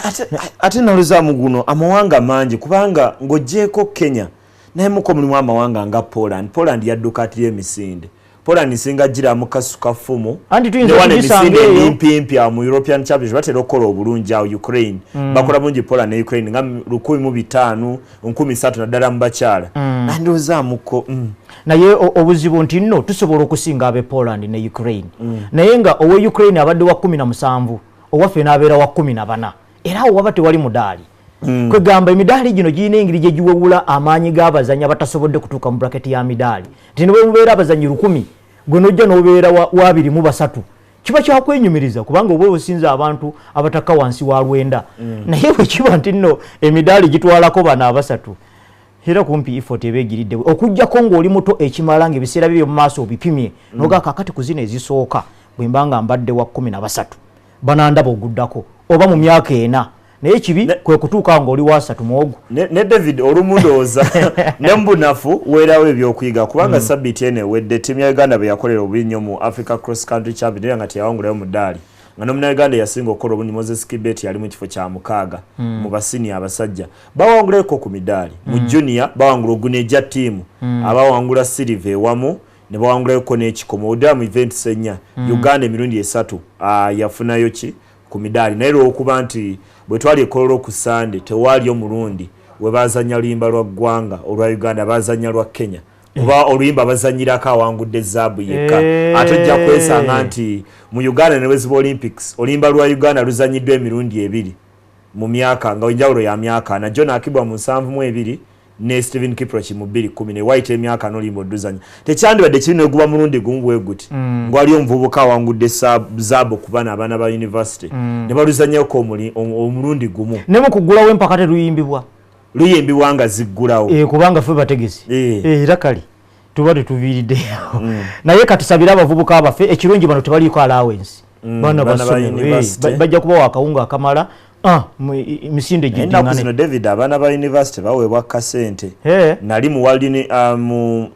ate naluzaamu guno amawanga mangi kubanga ng'oggyeko Kenya naye muko mulimu amawanga nga Poland yadduka atiri emisinde Poland singa gira mukasuka fumu ne mpimpi mu European Championship batera okukola obulungi awo Ukraine bakola bungi Poland ne Ukraine nga 1500 13 naddala mu bakyala nandozaamuko naye obuzibu nti nno tusobola okusinga abe Poland ne Ukraine naye nga owe Ukraine abadde wa 17 owaffe n'abeera wa 14 era awo waba tewali mudaali kwegamba emidaali gino giyina engeri gye giwewula amaanyi g'abazanyi abatasobodde kutuuka mu bracket ya midaali nti ne bwe mubeera abazanyi 10 gwe nojja n'obeera wa 23 kiba kyakwenyumiriza kubanga oba osinza abantu abataka wansi wa 9 naye bwe kiba nti nno emidaali gitwalako bana abasatu era kumpi effort ebeegiridde okujjako ng'oli muto ekimala ng'ebiseera bibyo mu maaso obipimye noga kakati ku zino ezisooka bwe mbanga mbadde wa 13 banandaba oguddako oba mu myaka 4 naye kibi kwe kutuuka ng'oli wa 3 muogo ne David olumundooza ne mbunafu weerawo ebyokuyiga kubanga sabiti ene wedde timu ya Uganda bwe yakolera obunnyo mu Africa Cross Country Championship nga teyawangulayo mudaali nga n'omuna Uganda yasinga okukola obungi Moses Kibet yali mu kifo kya 6 mu basini abasajja bawanguleko ku midaali mu junior bawangula oguneja tiimu abawangula silver ewamu ne bawangulako n'ekikomo odda mu event senya Uganda emirundi 3 yafunayo ki ku midaali naye okuba nti bwe twali ekololo ku Sunday tewaali omulundi we bazanya oluyimba lwa ggwanga olwa Uganda bazanya lwa Kenya oba oluyimba bazanyirako awangudde zaabu yekka ate ojja kwesanga nti mu Uganda ne weziba Olympics oluyimba lwa Uganda luzanyiddwa emirundi 2 mu myaka nga enjawulo ya myaka na John Akibwa mu 72 ne Stephen Kiprochi mu 2010 ne White emyaka n'oluyimba odduzanya tekyandibadde kiri neguba mulundi gumu bwe guti ngwali omuvubuka awangudde zaabu ku baana ba university ne baluzanyako omulundi gumu ne mu kugulawo empaka luyimbibwa nga ziggulawo kubanga ffe bategesi era kali tuba tetuviiriddeyo naye katusabire abavubuka abaffe ekirungi bano tebaliiko allowance baana basomero bajja kubawa akawunga akamala misinde gidingane zino David abaana ba university baweebwa kasente nali mu world mu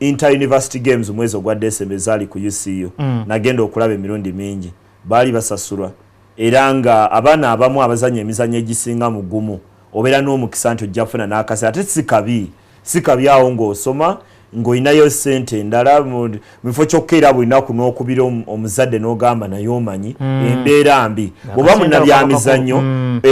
inter university games mwezi ogwa December zali ku UCU nagenda okulaba emirundi mingi baali basasulwa era nga abaana abamu abazanya emizanyo egisinga mu gumu obeera n'omukisa nti ojja kufuna n'akasente ate si kabi awo ng'osoma ng'olinayo ssente endala mu kifo kyokka era buli lunaku n'okubira omuzadde n'ogamba naye omanyi embeera mbi bw'oba munnabyamizannyo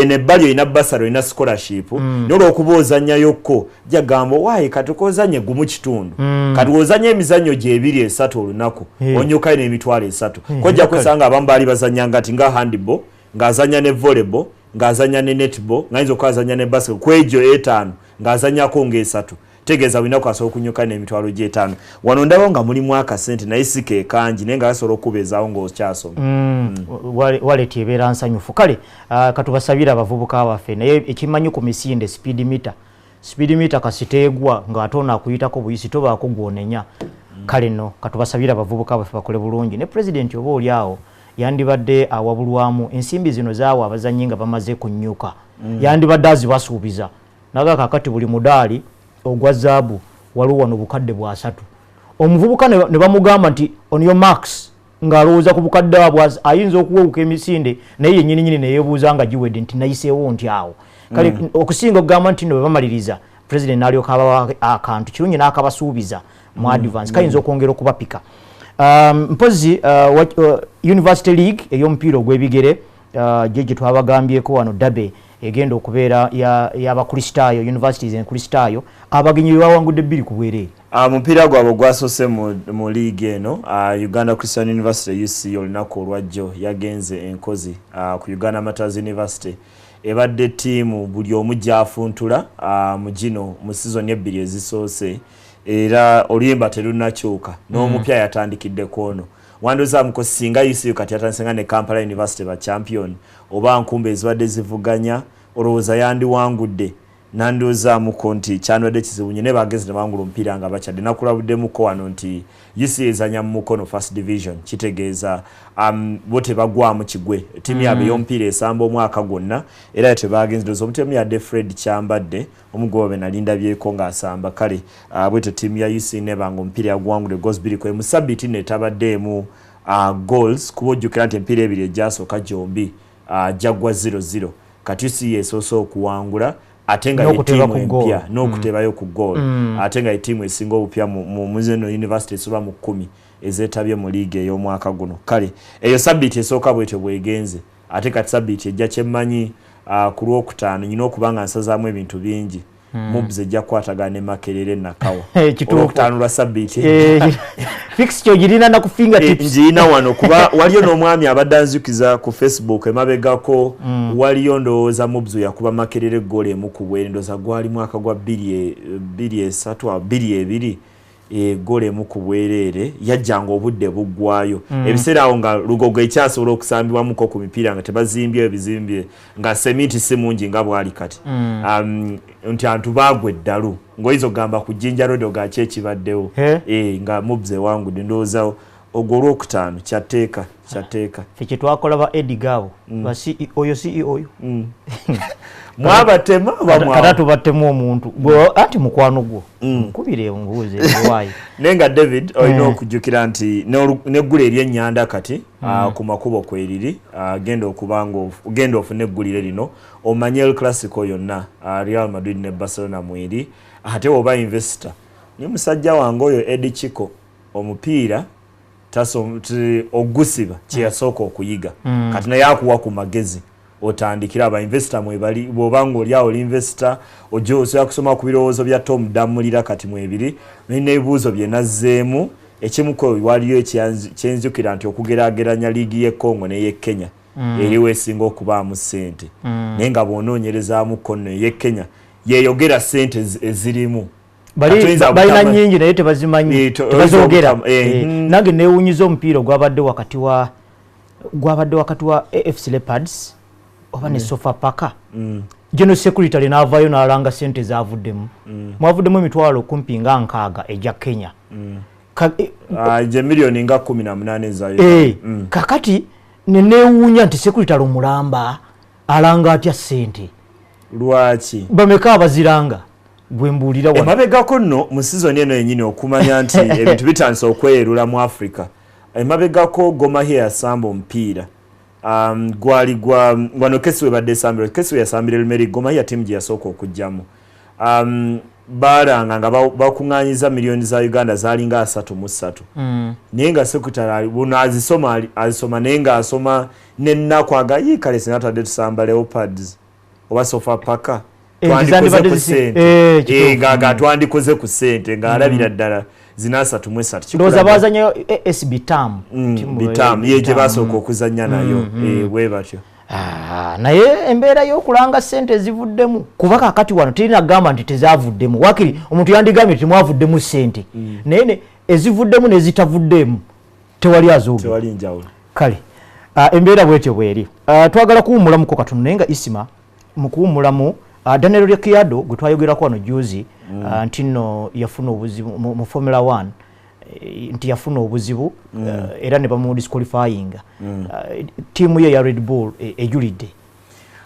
nebbali olina basalo olina scholarship n'olwokuba ozannyayokko jagamba waaye kati kozanye gumu kitundu kati ozanya emizannyo gye 2-3 olunaku onyukayo n'emitwalo 3 kojja kwesanga abamu baali bazannyanga ati nga handball ng'azanya ne volleyball ng'azanya ne netball ng'ayinza okwazanya ne basketball kwegyo 5 ng'azanyako nga 3 tegeeza wina kwasobola okunyuka n'emitwalo gye 5 wano ndaba nga mulimu akasente naye si ke kangi naye nga gasobola okubeezaawo ng'okyasoma waleti ebeera nsanyufu kale katubasabira abavubuka abaffe naye ekimanyi ku misinde speed meter kasiteegwa ng'ate onaakuyitako buyisi tobaako gw'onenya kale nno katubasabira abavubuka abaffe bakole bulungi ne pulezidenti oba oli awo yandibadde awabulwamu ensimbi zino zaawo abazanyi nga bamaze kunnyuka yandibadde azibasuubiza naga kakati buli mudaali ogwa zaabu waliwo wano bukadde bwa 3 omuvubuka ne bamugamba nti on your marks ng'alowooza ku bukadde bwa ayinza okuwewuka emisinde naye yennyini ne yeebuuza nga giwedde nti nayiseewo nti awo kale okusinga okugamba nti no bwe bamaliriza president n'alyoka abawa akantu kirungi n'akabasuubiza mu advance kayinza okwongera okubapika mpozi University League ey'omupiira ogw'ebigere gye twabagambyeko wano Dabe egenda okubeera y'abakristaayo universities enkristaayo abagenyi bawangudde 2 ku bwereere mupiira gwabwe gwasose mu league eno Uganda Christian University UC olunaku olwajjo yagenze enkozi ku Uganda Matters University ebadde tiimu buli omu gyafuntula mu gino mu season 2 ezisoose era oluyimba terunakyuka n'omupya yatandikidde kono wandoza mukosi singa UC kati yatansenga ne Kampala University ba champion oba nkumbe ezibadde zivuganya olowooza yandiwangudde nandoza mukonti kyanwadde kizibunye ne bagezi ne bangulu mpira nga bakyadde nakulabudde ko wano nti UC ezanya mu Mukono first division kitegeeza bote bagwa mu kigwe timu yabe yompira esamba omwaka gwonna era tebagenze dozo omutemu ya Fred Kyambadde omugobe nalinda byeko nga asamba kale bwete timu ya UC ne bango mpira yagwangule goals 2 ko musabiti ne tabaddemu goals kubojjukira nti mpira ebiri ejasooka jombi jagwa 0-0 kati UC yesoso okuwangula atenga yetimu empya n'okutebayo ku goal atenga yetimu esinga obupya mu Muzeno University esoba mu 10 ezetabye mu league ey'omwaka guno kale eyo sabiti esooka bwetyo bwegenze ate kati sabiti ejja kyemmanyi ku Lwokutaano nyina okubanga nsazaamu ebintu bingi mubze ejja kukwatagana ne Makerere Nakawa Olwokutaano lwa sabiti fixture girina na ku fingertips njina wano kuba waliyo n'omwami abadde anzikiza ku Facebook emabegako waliyo ndowooza mubzu yakuba Makerere goal emu ku bwendo za gwali mwaka gwa 2 goal emu ku bwerere yajjanga obudde buggwayo ebiseera awo nga Lugogo ekyasobola okusambibwamuko ku mipiira nga tebazimbye ebizimbye nga semiti si mungi nga bwali kati nti antu bagwe eddalu ngoyizo gamba ku Jinja Road ga kyekibaddewo nga mubze wangu ndowooza ogwo Lwokutaano kyateeka fike twakola ba Edigabo ba CEO yo mwabatema katatu batemu omuntu anti mukwano gwo kubire mbuuze why nenga David oyina okujjukira nti neggula eryennyanda kati ku makubo kweriri genda okubango genda ofune eggulire lino omanye El Clasico yonna Real Madrid ne Barcelona mweri ate oba investor ni musajja wange oyo Eddie Chico omupiira ogusiba kyeyasooka okuyiga kati naye akuwa ku magezi otandikira aba investor mwebali bobanga oli awo investor ojo osobola kusoma ku birowoozo bya Tom Damulira kati mwebiri n'ebibuuzo bye nazzeemu ekimuko waliyo ekyenzukira nti okugeraageranya liigi y'e Congo n'ey'e Kenya eriwo esinga okubaamu ssente naye nga bw'onoonyerezaamu kono ey'e Kenya yeeyogera ssente ezirimu balina nyingi naye tebazimanyi tebazogera nange neewunyiza omupiira gwabadde wakati wa AFC Leopards oba ne Sofapaka General Secretary n'avaayo n'alanga ssente zaavuddemu mwavuddemu emitwalo kumpi nga 6 ejja Kenya je milioni nga 18 zayo kakati neewuunya nti Secretary omulamba alanga atya ssente lwaki bameka abaziranga gwembulira wano emabegako nno mu season eno yennyini okumanya nti ebintu bitandise okweyerula mu Africa emabegako Goma Mahia yasamba omupiira gwali wano Kesiwe badde sambiro Kesiwe yasambira Lumeri Goma Mahia timu gye yasooka okujjamu balanga nga bakuŋŋaanyiza miliyoni za Uganda zaalinga 3 naye nga sekretary buno azisoma naye nga asoma n'ennaku agayikale sinatadde tusamba Leopards oba Sofapaka twandikoze ku ssente nga twandikoze ku ssente ng'alabira ddala zinasa tumwesa ndoza bazanya SB Tam bitam yeje basooka okuzanya nayo bwe batyo naye embeera y'okulanga ssente zivuddemu kuba kakati wano tirina gamba nti tezavuddemu wakiri omuntu yandigambye timwavuddemu ssente naye ezivuddemu nezitavuddemu tewali azooga tewali njawulo kale embeera bwetyo bweri twagala kuwummulamuko katono naye nga Isima mu kuwummulamu Daniel Ricciardo gwe twayogerako wano juzi nti nno yafuna obuzibu mu Formula 1 nti yafuna obuzibu era ne bamu disqualifying tiimu ye ya Red Bull ejulidde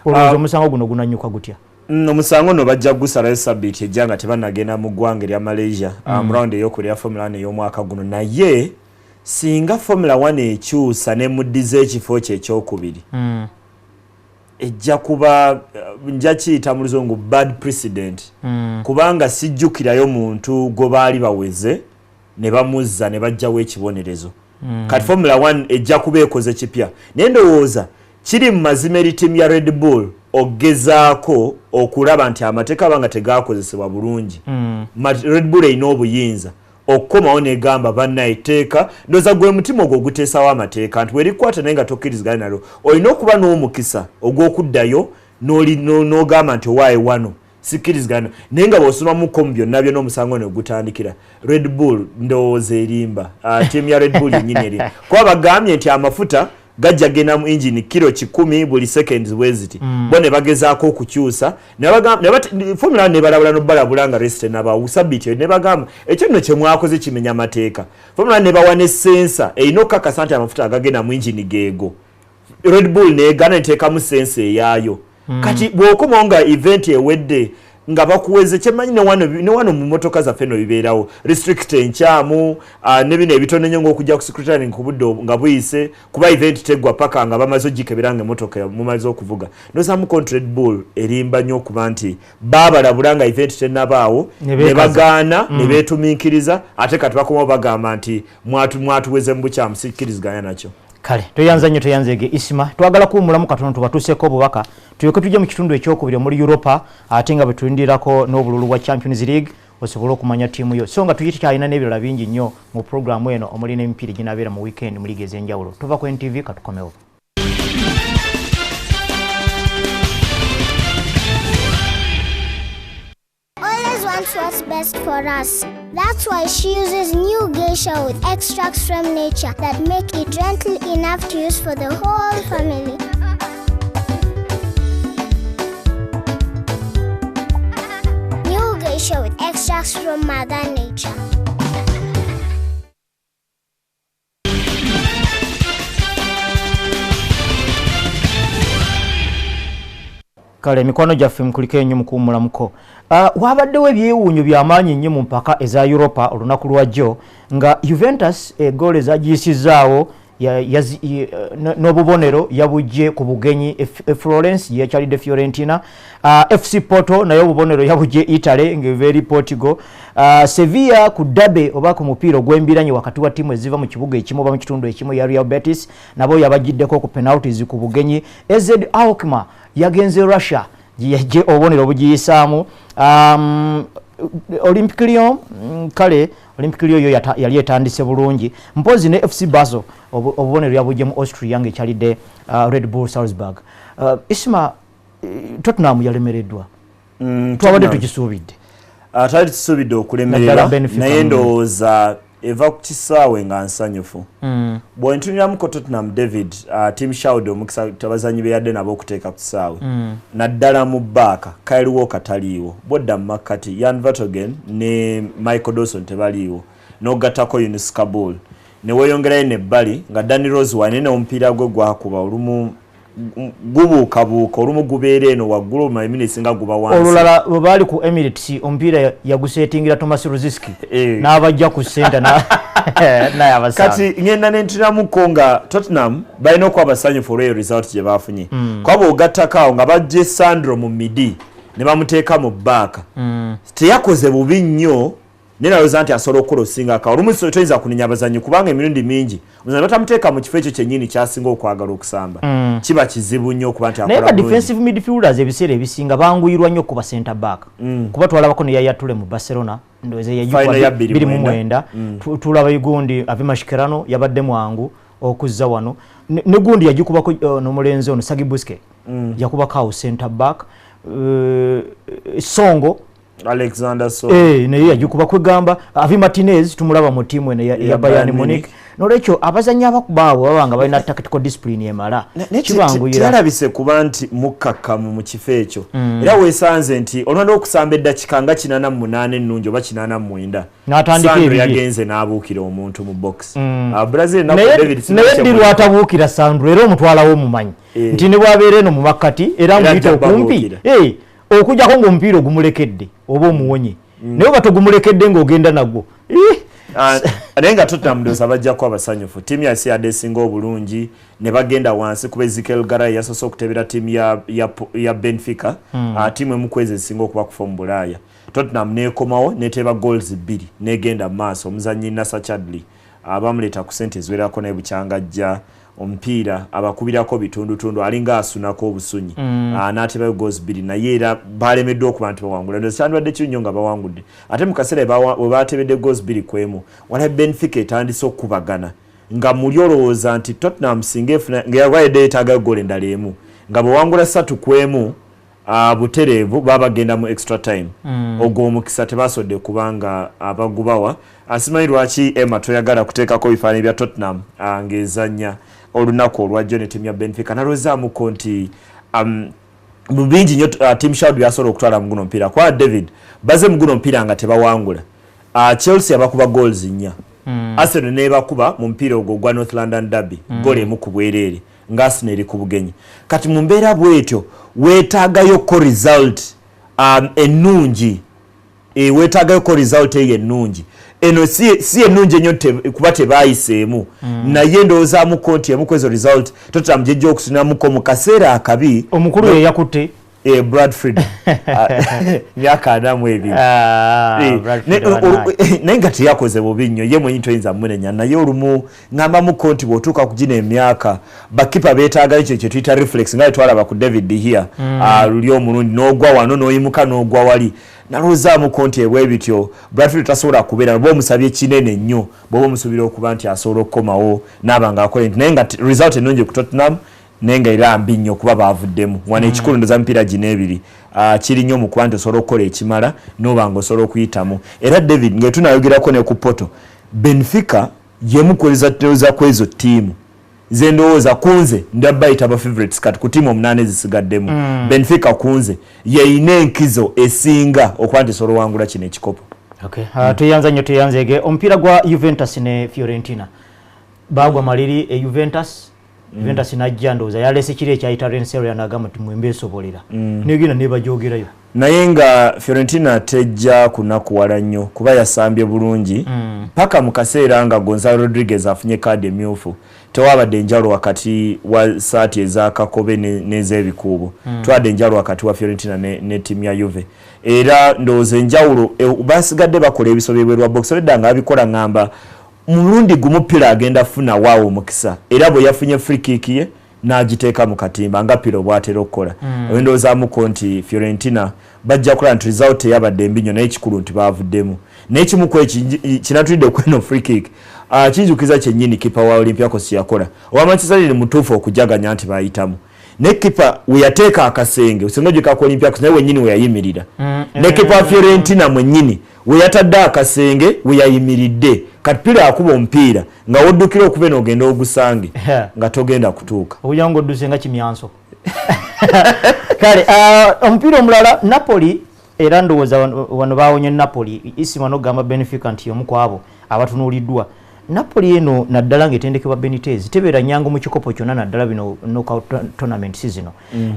olowooza omusango guno gunanyuka gutya Omusango no bajja gusalayo sabiti ejjanga tebanagenda mu ggwanga erya Malaysia round eyokulya Formula 1 ey'omwaka guno naye singa Formula 1 ekyusa ne muddiza ekifo kye ekyokubiri ejja kuba nja kiyita mu luzungu bad precedent kubanga sijjukirayo muntu gwe baali baweze ne bamuzza ne bajjawo ekibonerezo kati Formula 1 ejja kuba ekoze kipya naye ndowooza kiri mu mazima eri ttiimu ya Red Bull ogezaako okulaba nti amateeka abanga tegakozesebwa bulungi Red Bull erina obuyinza okukomawo negamba bannaiteeka ndoza gwe mutima ogwo guteesawo amateeka nti werikwata naye nga tokkirizigana nalo olina okuba n'omukisa ogw'okuddayo n'ogamba nti owaaye wano sikkirizigana naye nga bw'osomamuko mu byonna byonna omusango ne gutandikira Red Bull ndowooza erimba ttiimu ya Red Bull yennyini erimba kuba bagambye nti amafuta gajja genda mu engine kilo 10 buli seconds bweziti bo ne bagezaako okukyusa Formula ne balabula no balabula nga rest naba usabiti ne bagamba ekyo nno kye mwakoze kimenya amateeka Formula ne bawa ne sensor erina okukakasa nti amafuta agagenda mu engine geego Red Bull ne gana nteeka mu sensor eyaayo kati bw'okomawo nga event ewedde nga bakuweze kyemanyi ne wano mu motoka zaffe no bibeerawo restrict enkyamu ne bino ebitono nnyo ng'okujja ku secretary ku budde nga buyise kuba event teggwa paka nga bamaze ogikebera nga emotoka mumaze okuvuga ndoza mu Red Bull erimba nnyo okuba nti baabalabula nga event tennabaawo ne bagaana ne beetumiikiriza ate kati bakomawo bagamba nti mwatuweze mu bukyamu sikkiriziganya nakyo kale toyanza nnyo toyanzege Isima twagala kuwumulamu katono tubatuuseeko obubaka tuyoke tujje mu kitundu ekyokubiri muri Europa ate nga betulindirako n'obululu bwa Champions League osobole okumanya ttiimu yo so nga tuyikyalina n'ebirala bingi nnyo mu programu eno omuli n'emipiira ginabeera mu weekend mu liigi ez'enjawulo tuva ku NTV katukomewo wants what's best for us. That's why she uses new geisha with extracts from nature that make it gentle enough to use for the whole family. New geisha with extracts from Mother Nature. Kale mikwano gyaffe mukulike ennyo mukuwumulamuko wabaddewo ebyewuunyo by'amaanyi nnyo mu mpaka eza Europa olunaku lwajjo nga Juventus egoolo ezagiyisizaawo n'obubonero yabujje ku bugenyi Florence yekyalidde Fiorentina FC Porto naye obubonero yabujje Italy ng'eva eri Portugal Sevilla ku dabe oba ku mupiira ogw'embiranye wakati wa ttiimu eziva mu kibuga ekimu oba mu kitundu ekimu ya Real Betis nabo yabagiddeko ku penalties ku bugenyi AZ Alkmaar yagenze Russia yajje obubonero obugiyisaamu Olympic Lyon kale Olympic Lyon yo yali etandise bulungi mpozi ne FC Basel obubonero yabujje mu Austria ng'ekyalidde Red Bull Salzburg Isma Tottenham yalemereddwa twabadde tukisuubidde atali tusuubidde okulemerera naye ndowooza eva ku kisaawe nga nsanyufu bw'entuniramuko Tottenham David Tim Schaud omukisa abazanyi be yadde nabo okuteeka ku kisaawe naddala mu bbaaka Kyle Walker taliiwo bodda mu makkati Jan Vertonghen ne Michael Dawson tebaliiwo n'ogattako Yunus Kabul ne weeyongerayo n'ebbali nga Danny Rose wane n'omupiira gwe gwakuba olumu gubuukabuuka olumu gubeera eno waggulu mayiminesi nga guba wansi olulala bwe baali ku Emirates omupiira yagusetingira Thomas Rosiski n'abajja ku center naye abasanga kati ngenda n'entiramuko nga Tottenham balina okuba basanyufu olw'eyo result gye baafunye kwaba ogattakaawo nga bajje Sandro mu midi ne bamuteeka mu bbaaka teyakoze bubi nnyo nenaloza nti asobola okukola osinga akawa olumu toyinza kunenya abazanyi kubanga emirundi mingi omuzanyi batamuteeka mu kifo ekyo kyennyini kyasinga okwagala okusamba kiba kizibu nnyo okuba nti akola naye ba defensive midfielders ebiseera ebisinga banguyirwa nnyo kuba center back kuba twalabako ne Yaya Toure mu Barcelona ndowooza yajjukwa 29 tulaba Igundi Ave Mascherano yabadde mwangu okuzza wano ne gundi yagikubako n'omulenzi ono Sagi Busquets yakubako awo center back Songo Alexander So naye yajikuba kwegamba Avi Martinez tumulaba mu timu ene ya Bayern Munich nolekyo abazanyi abakubaabo babanga balina tactical discipline emala kibanguyira talabise kuba nti mukakamu mu kifo ekyo era weesanze nti olwanda okusamba eddakika nga 88 ennungi oba 89 n'atandika ebyo yagenze n'abuukira omuntu mu box Brazil na David naye ndirwa atabuukira Sandro era omutwalawo mumanyi nti ne bwabeera eno mu makati era muyita okumpi okujjako ng'omupiira ogumulekedde oba omuwonye naye oba togumulekedde ng'ogenda nagwo naye nga Tottenham ndowooza bajjako abasanyufu ttiimu yasi yadde esinga obulungi ne bagenda wansi kuba Ezekiel Garay yasoose okutebera ttiimu ya Benfica ttiimu emu kwezi esinga okuba kufa mu Bulaaya Tottenham neekomawo neteeba goals 2 negenda mu maaso omuzannyi Nacer Chadli abamuleeta ku ssente eziwerako naye bukyangajja omupiira abakubirako bitundutundu alinga asunako obusunyi n'atebayo goals 2 naye era balemeddwa okuba nti bawangula ndoza kyandibadde kinnyo nga bawangudde ate mu kaseera we batebedde goals 2 ku emu wala Benfica etandise okubagana nga muli olowooza nti Tottenham singa efuna ngeyagwayedde yeetaaga goal endala emu nga bwewangula 3 ku emu butereevu babagenda mu extra time ogwo omukisa tebasodde kubanga abagubawa asimanyi lwaki Emma toyagala kuteekako bifaananyi bya Tottenham ng'ezannya olunaku olwajjo ne ttiimu ya Benfica nalwezaamuko nti mu bingi nnyo Team Shout byasobola okutwala mu guno mupiira kwa David baze mu guno mupiira nga tebawangula Chelsea abakuba goals 4 Arsenal nebakuba mu mupiira ogwo gwa North London Derby goal emu ku bwereere nga Arsenal eri ku bugenyi kati mu mbeera bwetyo weetaagayo ko result ennungi weetaagayo ko result eyo ennungi eno si ennungi ennyo kuba tebayiseemu naye ndowoozaamu konti emu kwezo result Tottenham gyejja okusunamuko mu kaseera akabi omukulu ye yakutte Bradford myaka 42 naye nga teyakoze bubi nnyo ye mwenyi toyinza munenya naye olumu ng'ambamu konti bw'otuuka ku gino emyaka bakipa beetaaga ekyo kye tuyita reflex nga twalaba ku David De Gea luli omulundi n'ogwa wano n'oyimuka n'ogwa wali nalowozaamu konti ebwe bityo Bradford tasobola kubeera bw'oba omusabye kinene nnyo bw'oba omusuubira okuba nti asobola okukomawo n'aba ng'akola nti naye nga result ennungi ku Tottenham nenga era mbi nnyo kuba bavuddemu wana ekikulu ndoza mipiira gino ebiri kiri nnyo mu kuba nti osobola okukola ekimala n'oba ng'osobola okuyitamu era David ng'etunayogerako ne ku poto Benfica yemu kweza kwezo ttiimu ze ndowooza kunze ndabbayita aba favorites kati ku ttiimu 8 ezisigaddemu Benfica kunze yeyina enkizo esinga okuba nti esobola wangula kino ekikopo tuyanza nnyo tuyanzege omupiira gwa Juventus ne Fiorentina bagwa maliri Juventus najja ndowooza yalese kiri ekyayita Rensselaer n'agamba nti mwembe esobolera negenda nebajogerayo naye nga Fiorentina tejja kunakuwala nnyo kuba yasambye bulungi paka mu kaseera nga Gonzalo Rodriguez afunye kaadi emyufu tewabadde enjalo wakati wa saati ezakakobe n'ez'ebikuubo twadde enjalo wakati wa Fiorentina ne ttiimu ya Juve era ndowooza enjawulo basigadde bakola ebisobyo lwa box edda nga abikola ngamba mulundi gumupiira agenda funa waawo omukisa era bwe yafunye free kick ye n'agiteeka mu katimba nga piro bw'atera okukola endowoozamuko nti Fiorentina bajja kulaba nti result yabadde mbi nnyo naye kikulu nti baavuddemu naye kimu ku kinatulidde kweno free kick kinjukiza kyennyini kipa wa Olympiacos yakola owa Manchester United mutuufu okujaganya nti baayitamu ne kipa we yateeka akasenge osinga gyeka ku Olympiacos naye wennyini we yayimirira ne kipa Fiorentina mwennyini we yatadde akasenge we yayimiridde kati pira akuba omupiira nga woddukira okuba n'ogenda ogusange nga togenda kutuuka okugira nga odduse nga kimyanso kale omupiira omulala Napoli era ndowooza wano baawonye Napoli isimano gamba Benfica nti omu ku abo abatunuuliddwa Napoli eno naddala ng'etendekebwa Benitez tebeera nyangu mu kikopo kyonna naddala bino knockout tournament season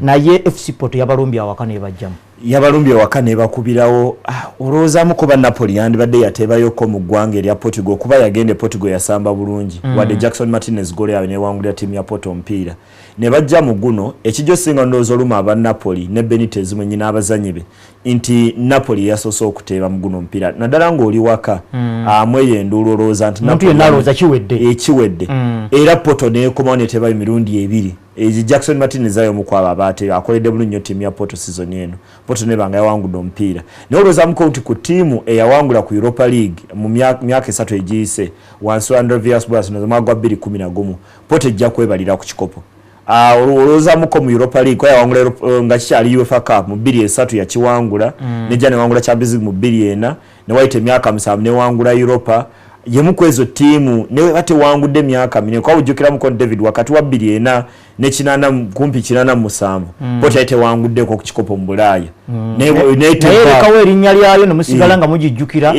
naye FC Porto yabalumbya awaka nebajjamu yabalumbya awaka nebakubirawo olowoozamu kuba Napoli yandibadde yateebayoko mu ggwanga erya Portugal kuba yagende Portugal yasamba bulungi wadde Jackson Martinez gole yawe newangulira ttiimu ya Porto omupiira ne bajja mu guno ekijjo singa ndowooza oluma aba Napoli ne Benitez mwennyini abazanyi be nti Napoli yasoose okuteeba mu guno omupiira naddala ng'oli waka amweyenduula olowooza nti nalowooza kiwedde era Porto neekomawo neteeba emirundi ebiri Jackson Martinez ayo mukwaba abate akoledde bulungi nnyo ttiimu ya Porto season eno Porto nebanga yawangudde omupiira naye olowoozamuko nti ku ttiimu eyawangula ku Europa League mu myaka 3 egiyise wansi wa Andrea Villas-Boas mwaka gwa 2011 Porto ejja kwebalira ku kikopo olowoozamuko mu Europa League kwa yawangula nga kikyali UEFA Cup mu 2003 yakiwangula nejja newangula Champions League mu 2004 newayita emyaka 7 newangula Europa yemu kwezo tiimu newe bate wangudde emyaka 4 kwa ujukira mu David wakati wa 2004 ne kinana kumpi kinana musanvu Porto yate wangudde ko ku kikopo mu Bulaaya ne kawe erinnya lyayo ne musigala nga mujijjukira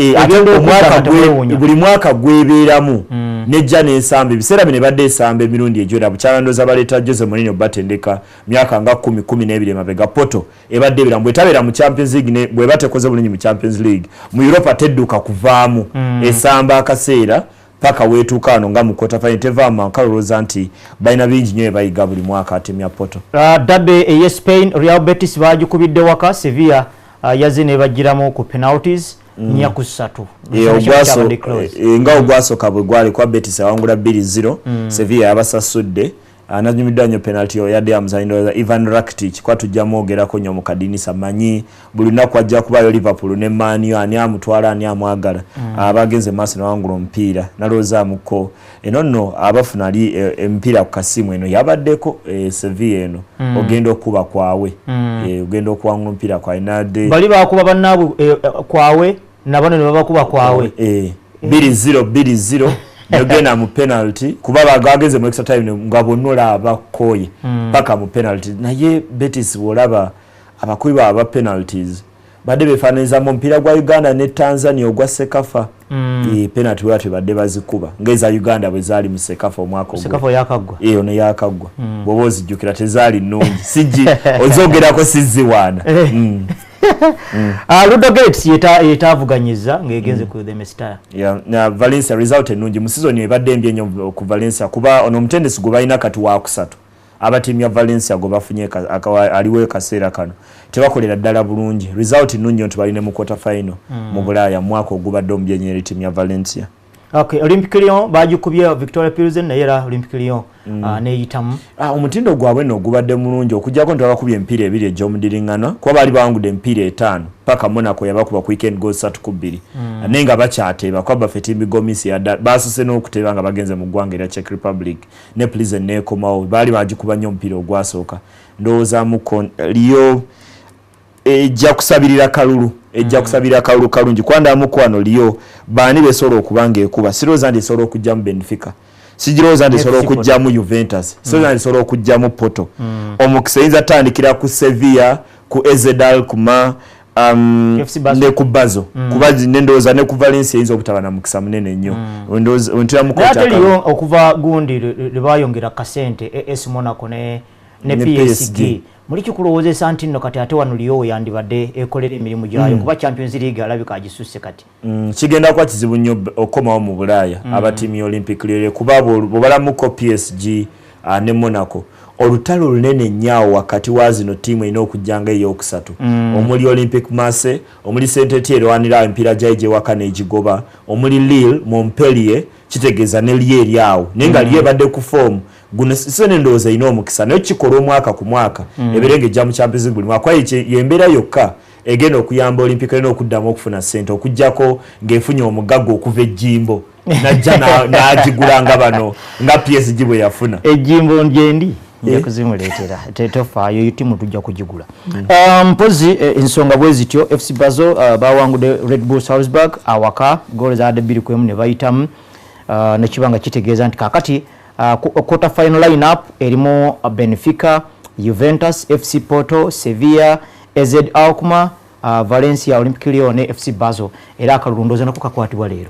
buli mwaka gwebeeramu nejja n'ensamba ebiseera bino badde esamba emirundi egyera bukyalandoza baleeta Jose Mourinho batendeka myaka nga 10-12 emabega poto ebadde ebira mbwe tabeera mu Champions League ne bwe batekoze bulungi mu Champions League mu Europa tedduka kuvaamu esamba akaseera paka wetuuka wano nga mu quarter final tevaamu akalowooza nti balina bingi nnyo bayiga buli mwaka atemya poto. Dabe eye Spain Real Betis bagikubidde waka Sevilla yazze ne bagiramu ku penalties 4-3 nga ogwasooka bwe gwali kwa Betis awangula 2-0 Sevilla yabasasudde ananyumiddwa nnyo penalty yadde amuzanyindo Ivan Rakitic kwatujjamu ogerako nnyo mu kadinisa manyi buli lunaku ajja kubayo Liverpool ne Man U ani amutwala ani amwagala abagenze maaso nawangula omupiira nalozaamuko eno nno abafuna ali emipiira ku kasimu eno yabaddeko Sevilla eno ogenda okuba kwawe ogenda okuwangula omupiira kwawe nadde bali bakuba bannaabwe kwawe nabano ne babakuba kwawe 2-0 yogena mu penalty kuba bagageze mu extra time nga bonnola abakoye paka mu penalty naye Betis bolaba abakubi aba penalties badde befananiza mu mpira gwa Uganda ne Tanzania ogwa Sekafa penalty watu badde bazikuba ngeza Uganda bwe zali mu Sekafa omwaka ogwo Sekafa yakagwa ono yakagwa bobozi jukira tezali nungi siji ozogerako siziwana Ludo Gates yetavuganyiza ngegeze ku the Mestaya na Valencia result enungi mu season ebadde mbi ennyo ku Valencia kuba ono mutendesi gwe balina kati wa kusatu abatimu ya Valencia gwe bafunye aliwe kaseera kano tebakolera ddala bulungi result ennungi nti balina mu quarter final mu Bulaya mwaka ogubadde omubyenyeri timu ya Valencia. Okay, Olympique Lyon bagikubye Victoria Pilsen naye era Olympique Lyon neyitamu omutindo gwabwe no gubadde mulungi okujjako nti bakubye empiira ebiri egy'omudiringana kuba baali bawangudde empiira 5 paka Monaco yabakuba ku weekend goals 3-2 naye nga bakyateeba kwa Buffett Gomisi basose n'okuteeba nga bagenze mu ggwanga erya Czech Republic ne Pilsen neekomawo baali bagikuba nnyo omupiira ogwasooka ndowoozamu Lyon ejja kusabirira kalulu kalungi kwanda amukwano Lyon baani besobola okubanga ekuba sirowooza nti esobola okujja mu Benfica sijirowooza nti esobola okujja mu Juventus sirowooza nti esobola okujja mu Porto omukisa yinza tandikira ku Sevilla ku Ezedal kuma ne ku Bazo kuba ndowooza ne ku Valencia yinza obutaba na mukisa munene nnyo Lyon okuva gundi lebayongera kasente AS Monaco ne PSG muri kikulowozesa nti nno kati ate wano Lyon yandibadde ekolera emirimu gyayo kuba Champions League alabika agisusse kati kigenda kwa kizibu nnyo okomawo mu Bulaya abatimu ya Olympique Lyon kuba bobalamuko PSG ne Monaco olutalo lunene nnyo wakati wa zino timu ina okujjanga ey'okusatu omuli Olympique Marseille omuli Saint-Etienne wanira empira gyaije wakane egigoba omuli Lille Montpellier kitegeeza ne Lille eryawo nenga Lille badde ku form guno sene ndowooza ina omukisa naye kikola omwaka ku mwaka eberenge ejja mu Champions League buli mwaka yembeera yokka egenda okuyamba Olympique Lyon okuddamu okufuna ssente okujjako ng'efunye omugagga okuva ejjimbo najja n'agigulanga bano nga PSG bwe yafuna ejjimbo gyendi yakuzimuleetera tetofaayo timu tujja kugigula mpozi ensonga bwe zityo FC Basel bawangudde Red Bull Salzburg awaka goal za 2-1 ne bayitamu nekibanga kitegeeza nti kakati quarter final lineup erimu Benfica, Juventus, FC Porto, Sevilla, AZ Alkmaar, Valencia, Olympique Lyon ne FC Basel era akalundoza nako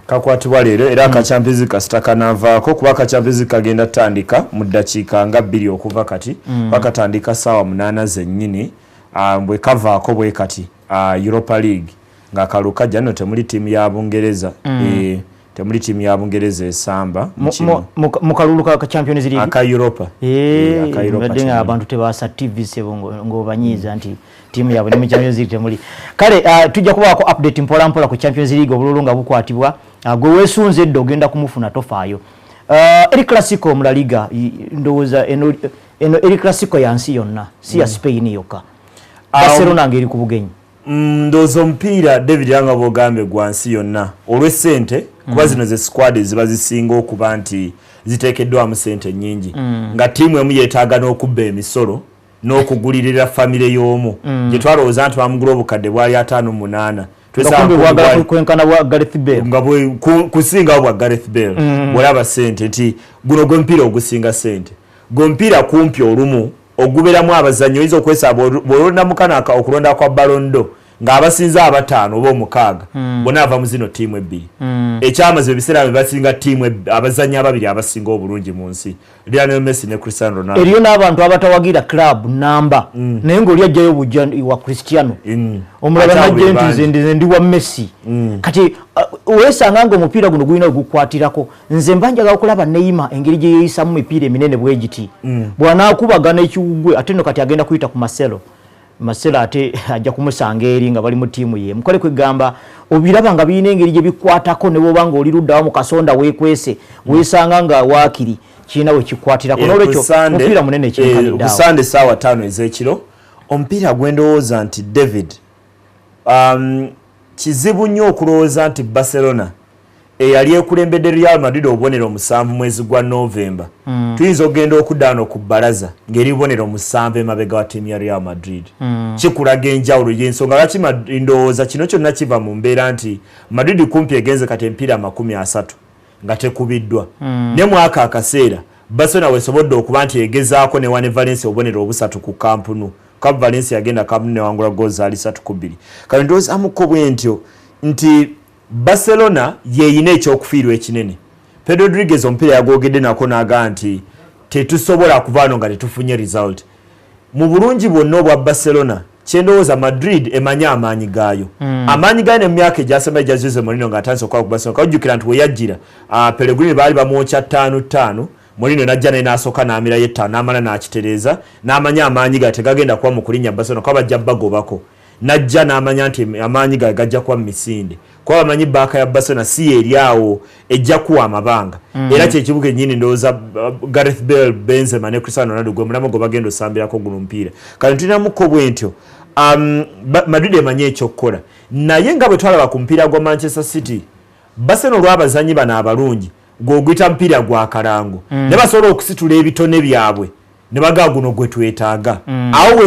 kakwatibwa leero era ka Champions League kasitakanavaako kuba ka Champions League kagenda tandika mu ddakiika nga 2 okuva kati bakatandika saawa 8 zennyini bwe kavaako bwe kati Europa League ng'akalulu kajja nno temuli tiimu ya Bungereza temuli tiimu ya Bungereza esamba mu kalulu ka Champions League aka Europa nga abantu tebasa TV sebo ng'obanyiiza nti tiimu yabwe ne mu Champions League temuli kale tujja kubaako update mpola mpola ku Champions League obululu nga bukwatibwa gwe weesunze edda ogenda kumufuna tofaayo El Clasico mu La Liga ndowooza eno El Clasico yansi yonna si ya Spain yokka Barcelona ngeri ku bugenyi ndowooza omupiira David yanga bw'ogambe gwansi yonna olw'essente kuba zino ze squad ziba zisinga okuba nti ziteekeddwamu ssente nnyingi nga ttiimu emu yeetaaga n'okubba emisolo n'okugulirira famire y'omu gye twalowooza nti bamugula obukadde bwali 5-8 kwenkana bwa Gareth Bale nga kusingawo bwa Gareth Bale bw'olaba ssente nti guno gwe mupiira ogusinga ssente gwe mupiira kumpi olumu oguberamu abazannyi oyinza okwesaba bw'olonda mukanaka okulonda kwa Ballon d'Or ng'abasinza abataano oba omukaaga bonna ava mu zino ttiimu ebbiri ekyamaze ebiseera bye basinga ttiimu abazannyi ababiri abasinga obulungi mu nsi Lionel Messi ne Cristiano Ronaldo eriyo n'abantu abatawagira club namba naye ng'oli ajjayo bujja wa Cristiano omulala najja nti nze ndi wa Messi kati weesanga ng'omupiira guno gulina ogukwatirako nze mba njagala okulaba Neymar engeri gye yeeyisamu mipiira eminene bwe giti bw'anaakubagana ekiwugwe ate nno kati agenda kuyita ku Marcelo ate ajja kumusanga eri nga bali mu ttiimu ye mukole kwegamba obiraba nga birina engeri gye bikwatako ne bwoba ng'oli luddawo mu kasonda weekwese weesanga nga waakiri kirina we kikwatirako n'olwekyo omupiira munene ekyenkaniddeawo Busande ssaawa 5 ez'ekiro omupiira gwendowooza nti David kizibu nnyo okulowooza nti Barcelona eyali ekulembedde Real Madrid obubonero 7 mwezi gwa Novemba tuyinza okugenda okuddaano ku bbalaza ng'eri bubonero 7 emabega wa ttiimu ya Real Madrid kikulaga enjawulo y'ensonga lwaki ndowooza kino kyonna kiva mu mbeera nti Madrid kumpi egenze kati empiira 30 nga tekubiddwa ne mwaka akaseera Barcelona wesobodde okuba nti egezaako ne wane Valencia obubonero 3 ku Camp Nou Camp Valencia agenda Camp Nou ne wangula goozi ali 3-2 kale ndowooza amuko bwe ntyo nti Barcelona yeyina ekyokufiirwa ekinene Pedro Rodriguez omupiira yagwogedde nako n'agaa nti tetusobola kuvaano nga tetufunye result mu bulungi bwonna obwa Barcelona kyendowooza Madrid emanya amaanyi gaayo amaanyi gaayo ne mu myaka egyasemba egya Jose Mourinho ng'atandise okukola ku Barcelona kajjukira nti we yajjira Pellegrini baali bamwokya 5-5 Mourinho najja naye n'asooka n'amirayo 5 n'amala n'akitereeza n'amanya amaanyi ga tegagenda kuba mu kulinnya Barcelona kuba bajja bagobako najja n'amanya nti amaanyi ga gajja kuba mu misinde kuba bamanyi baaka ya Barcelona si eryawo ejja kuwa amabanga era kyekibuga ennyini ndowooza Gareth Bale Benzema ne Cristiano Ronaldo gwe mulamu gwe bagenda osambirako guno omupiira kale tulinamuko bwe ntyo Madrid emanye ekyokukola naye nga bwe twalaba ku mupiira gwa Manchester City Barcelona olw'abazannyi bano abalungi gw'oguyita mupiira gwa kalango ne basobola okusitula ebitone byabwe ne bagaa guno gwe twetaaga awo we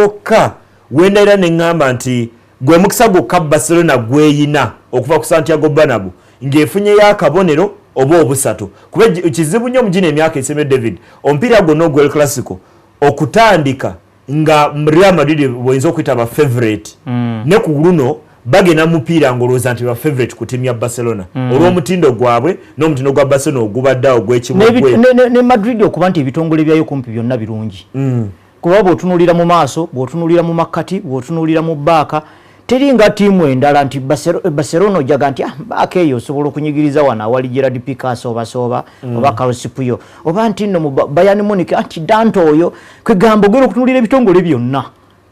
wokka wendayira ne ŋŋamba nti gwe mukisa gwokka Barcelona gweyina okuva ku Santiago Bernabeu ng'efunyeyo akabonero oba obusatu kuba kizibu nnyo mugina emyaka esemye David omupiira gwonna ogw'El Clasico okutandika nga Real Madrid bw'oyinza okuyita ba favorite ne ku luno bagenda mupiira ng'olowooza nti ba favorite ku ttiimu ya Barcelona olw'omutindo gwabwe n'omutindo gwa Barcelona ogubaddeawo gw'ekimugwe ne Madrid okuba nti ebitongole byayo kumpi byonna birungi kuba bw'otunuulira mu maaso bw'otunuulira mu makkati bw'otunuulira mu bbaaka teri nga ttiimu endala nti Barcelona ojaga nti baaka eyo osobola okunyigiriza wano awali Gerard Picasso oba Carlos Puyo oba nti nno mu Bayern Munich anti Dante oyo kwegamba ogenda okutunuulira ebitongole byonna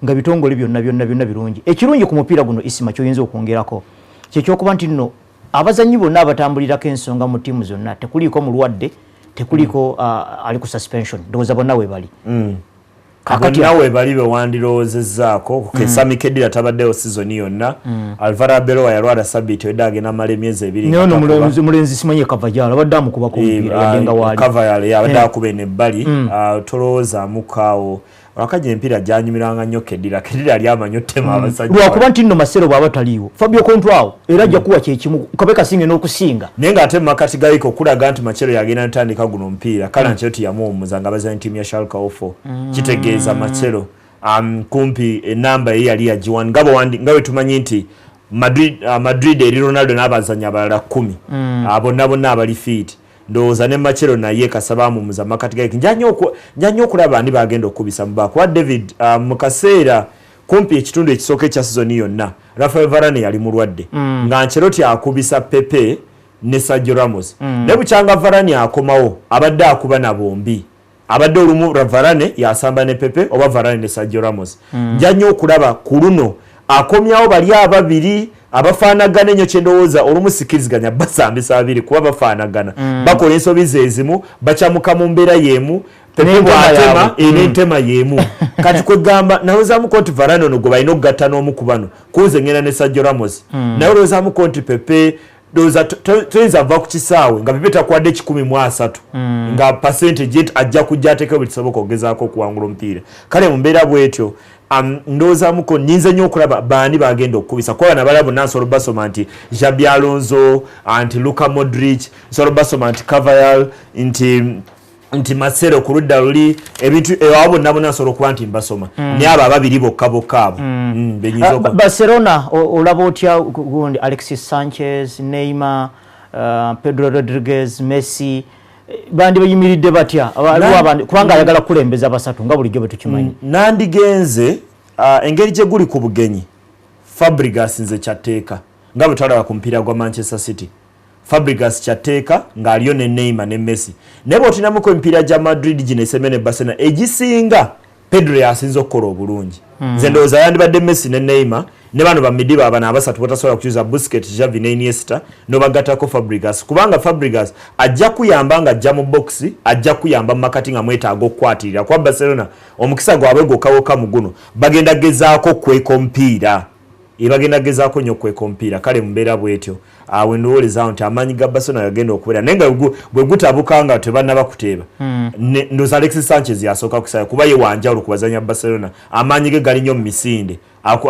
nga bitongole byonna birungi ekirungi ku mupiira guno isima kyoyinza okwongerako kyekyokuba nti nno abazannyi bonna abatambulirako ensonga mu ttiimu zonna tekuliiko mulwadde tekuliiko ali ku suspension ndowooza bonna we bali kakati nawe bali bewandiroozezzaako Sami Khedira tabaddewo sizoni yonna Alvaro Arbeloa yalwala sabiti wedde agenda amala emyezi 2 mulenzi simanyi Kavajala abadde amukubako omupiira yadenga waali Kavajala yabadde akuba n'ebbali tolowoozaamuko wakajja empiira gyanyumiranga nnyo Khedira ali amanyi ottema abasajja lwakuba nti nno Marcelo bw'aba taliiwo Fabio Contrao era ajja kuwa kyekimu kabe kasinge n'okusinga naye ng'ate mu makati galiko okulaga nti Marcelo yagenda ntandika guno omupiira kale Ancelotti yamuwummuza nga bazanyi ttiimu ya Schalke 04 kitegeeza Marcelo kumpi enamba ye yali yagiwani nga bwe tumanyi nti Madrid eri Ronaldo n'abazanyi abalala 10 bonna abali fiiti ndowooza ne Marcelo naye kasaba amumuza makati gaike njanya okulaba ani bagenda okubisa mu baako wa David mu kaseera kumpi ekitundu ekisooka ekya sizoni yonna Rafael Varane yali mulwadde nga Ancelotti akubisa Pepe ne Sergio Ramos ne bukyanga Varane akomawo abadde akuba na bombi abadde olumu Varane yasamba ne Pepe oba Varane ne Sergio Ramos njanya okulaba ku luno akomyawo bali ababiri abafaanagana ennyo kyendowooza olumusikiriziganya basambisa abiri kuba bafaanagana bakola ensobi zeezimu bakyamuka mu mbeera y'emu Pepe bw'atema n'entema y'emu kati kwegamba nalowoozamuko nti Varane ono gwe balina okugatta n'omu ku bano kunze ngenda ne Sergio Ramos naye olowoozamuko nti Pepe toyinza va ku kisaawe nga Pepe takuwadde 13 nga percentage ajja kujja ateekeo buli kisoboka okugezaako okuwangula omupiira kale mu mbeera bw'etyo ndowoozamuko nyinza nnyo okulaba baani bagenda okukubisa kuba nabalabo nsobola basoma nti Xabi Alonso nti Luka Modric nsobola basoma nti Cavajal nti nti Masero ku ludda luli ebintu ewabo nabona solo kuba nti mbasoma ne abo ababiri bokka abo Barcelona olaba otya gundi Alexis Sanchez, Neymar, Pedro Rodriguez, Messi bandi bayimiridde batya kubanga ayagala kulembeza basatu nga bulijjo betukimanyi nandigenze engeri gye guli ku bugenyi Fabregas nze kyateeka nga bwe twalaba ku mupiira gwa Manchester City Fabregas kyateeka ng'aliyo ne Neymar ne Messi naye bw'otinamuko emipiira gya Madrid gino esemene Barcelona egisinga Pedro yasinze okukola obulungi nze ndowooza yandibadde Messi ne Neymar ne bano bamidiba abana abasatu botasobola kukyuza Busquets, Xavi ne Iniesta n'obagattako Fabregas kubanga Fabregas ajja kuyamba nga ajja mu box ajja kuyamba mu makati nga mwetaaga okukwatirira kuba Barcelona omukisa gwabwe gwokkawoka mu guno bagenda gezaako kweka omupiira bagenda gezaako nnyo kweka omupiira kale mbeera bwetyo awe ndowoolezawo nti amaanyi ga Barcelona yagenda okubeera naye nga bwe gutabuka nga tebannaba kuteeba ndowooza Alexis Sanchez yasooka kusaya kuba ye wanjawulo ku bazanya Barcelona amaanyi ge gali nnyo mu misinde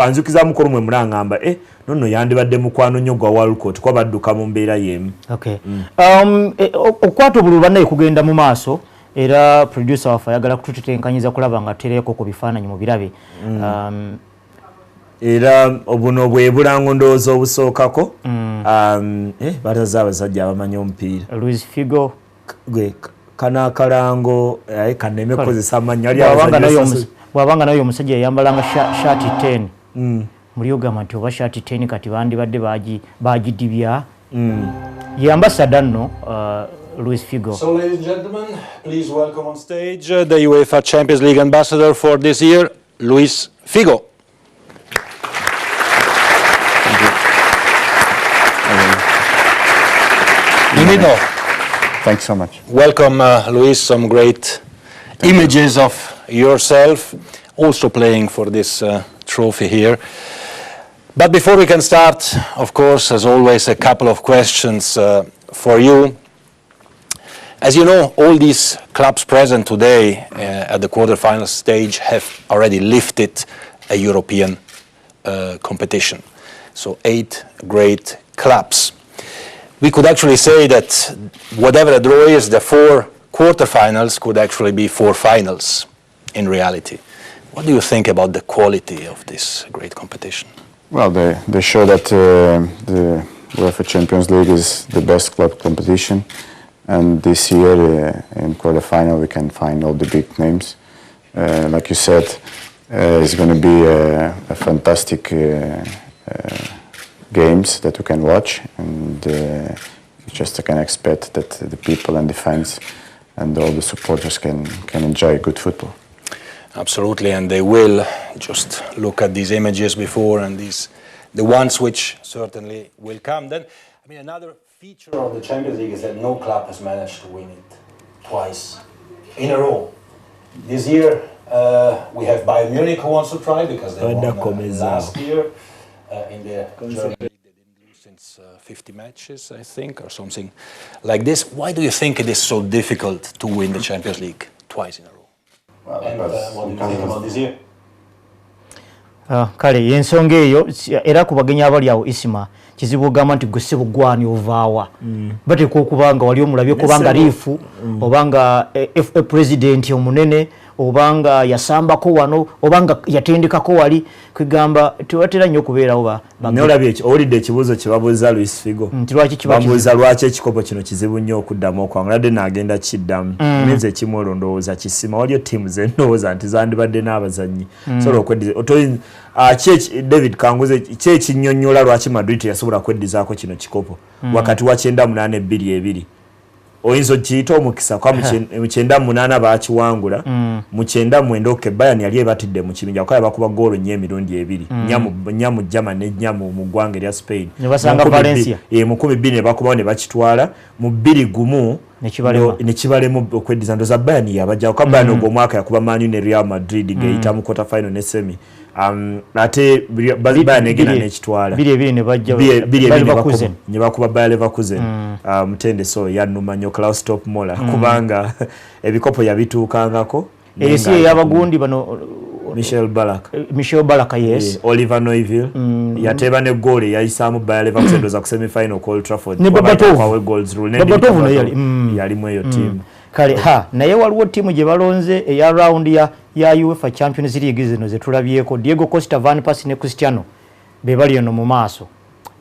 anzukiza mukolo mwe mulangamba nonno yandibadde mukwano nnyo gwa Walcott kuba badduka mu mbeera y'emu okukwata obululu bannaye kugenda mu maaso era producer waffe ayagala kututetenkanyiza kulaba nga tereeko ku bifaananyi mu birabe era obuno bwe bulango ndowooza obusookako bataza abasajja abamanyi omupiira Luis Figo kanakalango kaneme kozesa amannya bwabanga nayo omusajja yayambalanga shati 10 muri ogamba nti oba shati 10 kati bandibadde bagidibya ye ambassador nno Luis Figo. So ladies and gentlemen, please welcome on stage the UEFA Champions League ambassador for this year, Luis Figo. Nino. Thanks so much. Welcome, Luis. Some great images of yourself also playing for this trophy here. But before we can start, of course, as always, a couple of questions for you. As you know, all these clubs present today at the quarterfinal stage have already lifted a European competition. So 8 great clubs. We could actually say that whatever the draw is, the 4 quarterfinals could actually be 4 finals in reality. What do you think about the quality of this great competition? Well, they show that the UEFA Champions League is the best club competition, and this year in quarterfinal we can find all the big names. Like you said, it's going to be a fantastic games that we can watch, and just can expect that the people and the fans and all the supporters can enjoy good football. Absolutely, and they will. Just look at these images before and the ones which certainly will come. Then, I mean, another feature of the Champions League is that no club has managed to win it twice in a row. This year we have Bayern Munich who wants to try because they won last year. In the German League, they didn't lose since 50 matches, I think, or something like this. Why do you think it is so difficult to win the Champions League twice in a row? Well, and what do you think about this year? Kale yensonga eyo era ku bagenyi abali awo Isima kizibu ogamba nti gwe sebugwani ovaawa bateeka okuba nga wali omulabye kubanga liifu obanga president omunene obanga yasambako wano obanga yatendekako wali kwigamba tiwatera nnyo okubeerawo nolabye owulidde ekibuuzo kye babuuza Luis Figo bamubuuza lwaki ekikopo kino kizibu nnyo okuddamu okwanguladde n'agenda kiddamu emyezi ekimu olondowooza kisima waliyo ttiimu zendowooza nti zandibadde n'abazannyi sobola okweddiza David Kanguze kyekinnyonnyola lwaki Madrid teyasobola kweddizaako kino kikopo wakati wa 9-8-2-2 oyinza okiyita omukisa kwa mu 9-8 baakiwangula mu 9-9 Bayern yali ebatidde mu kibinja kuba bakuba goolo nnyo emirundi 2 nyamu Germany ne nyamu mu ggwanga erya Spain nebasanga Valencia mu 12 ne bakubawo ne bakitwala mu 2-1 ne kibalemu okweddiza ndoza Bayern yabajja kwa Bayern ogwo omwaka yakuba Man U ne Real Madrid ng'eyita mu quarter final ne semi ate Bayern egenda n'ekitwala 2-2 ne bajja ne bakuba Bayer Leverkusen mutende so yannuma nnyo Klaus Top Mola kubanga ebikopo yabituukangako esi yabagundi bano Michel Balak yes Oliver Neuville yateba ne goal yayisaamu Bayer Leverkusen doza ku semi final ku Old Trafford ne Babatov goals rule ne Babatov yali mu eyo team kale naye waliwo ttiimu gye balonze eya round ya UEFA Champions League zino ze tulabyeko. Diego Costa, Van Persie ne Cristiano be bali eno mu maaso.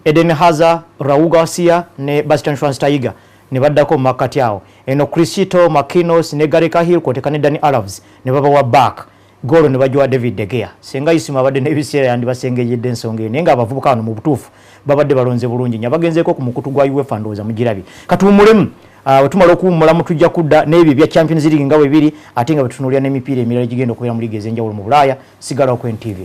Eden Hazard, Raul Garcia ne Bastian Schweinsteiger ne baddako mu makkati awo. Eno Crisito, Marquinhos ne Gary Cahill kwotekka ne Dani Alves ne baba wa back. Golo ne bajuwa David De Gea. Senga isima abadde n'ebiseera yandi basengejjedde ensonga naye nga abavubuka wano mu butuufu babadde balonze bulungi nnyo abagenzeeko ku mukutu gwa UEFA ndowooza mugirabye. Katuwummulemu bwe tumala okuwummulamu tujja kudda n'ebyo bya Champions League nga bwe biri ate nga bwe tutunuulira n'emipiira emirala gigenda okubeera mu liigi ez'enjawulo mu Bulaaya. Sigala ku NTV.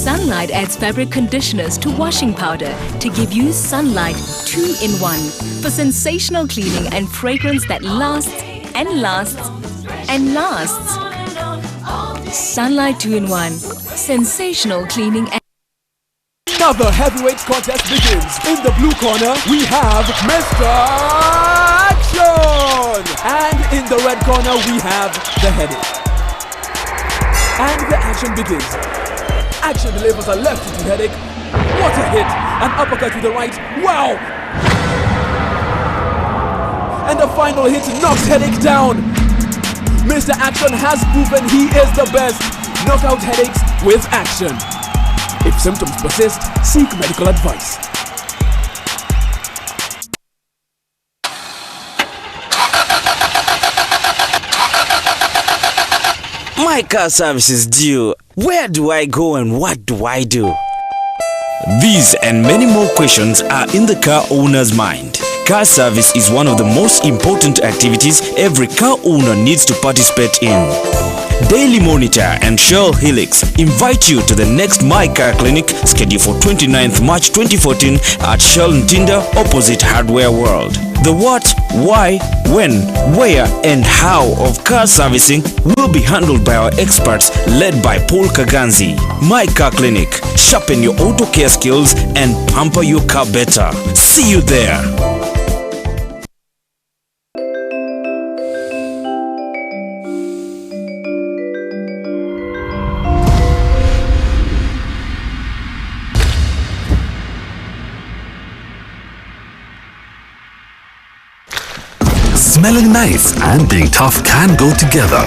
Sunlight adds fabric conditioners to washing powder to give you Sunlight 2-in-1 for sensational cleaning and fragrance that lasts and lasts and lasts. Sunlight 2-in-1, sensational cleaning and Now the heavyweight contest begins. In the blue corner, we have Mr. Action! And in the red corner, we have the headache. And the action begins. Action delivers a left to headache. What a hit! An uppercut to the right. Wow! And the final hit knocks headache down. Mr. Action has proven he is the best. Knock out headaches with Action. If symptoms persist, seek medical advice. My car service is due. Where do I go and what do I do? These and many more questions are in the car owner's mind. Car service is one of the most important activities every car owner needs to participate in. Daily Monitor and Shell Helix invite you to the next My Car Clinic scheduled for 29th March 2014 at Shell Ntinda opposite Hardware World. The what, why, when, where and how of car servicing will be handled by our experts led by Paul Kaganzi. My Car Clinic. Sharpen your auto care skills and pamper your car better. See you there. Smelling nice and being tough can go together.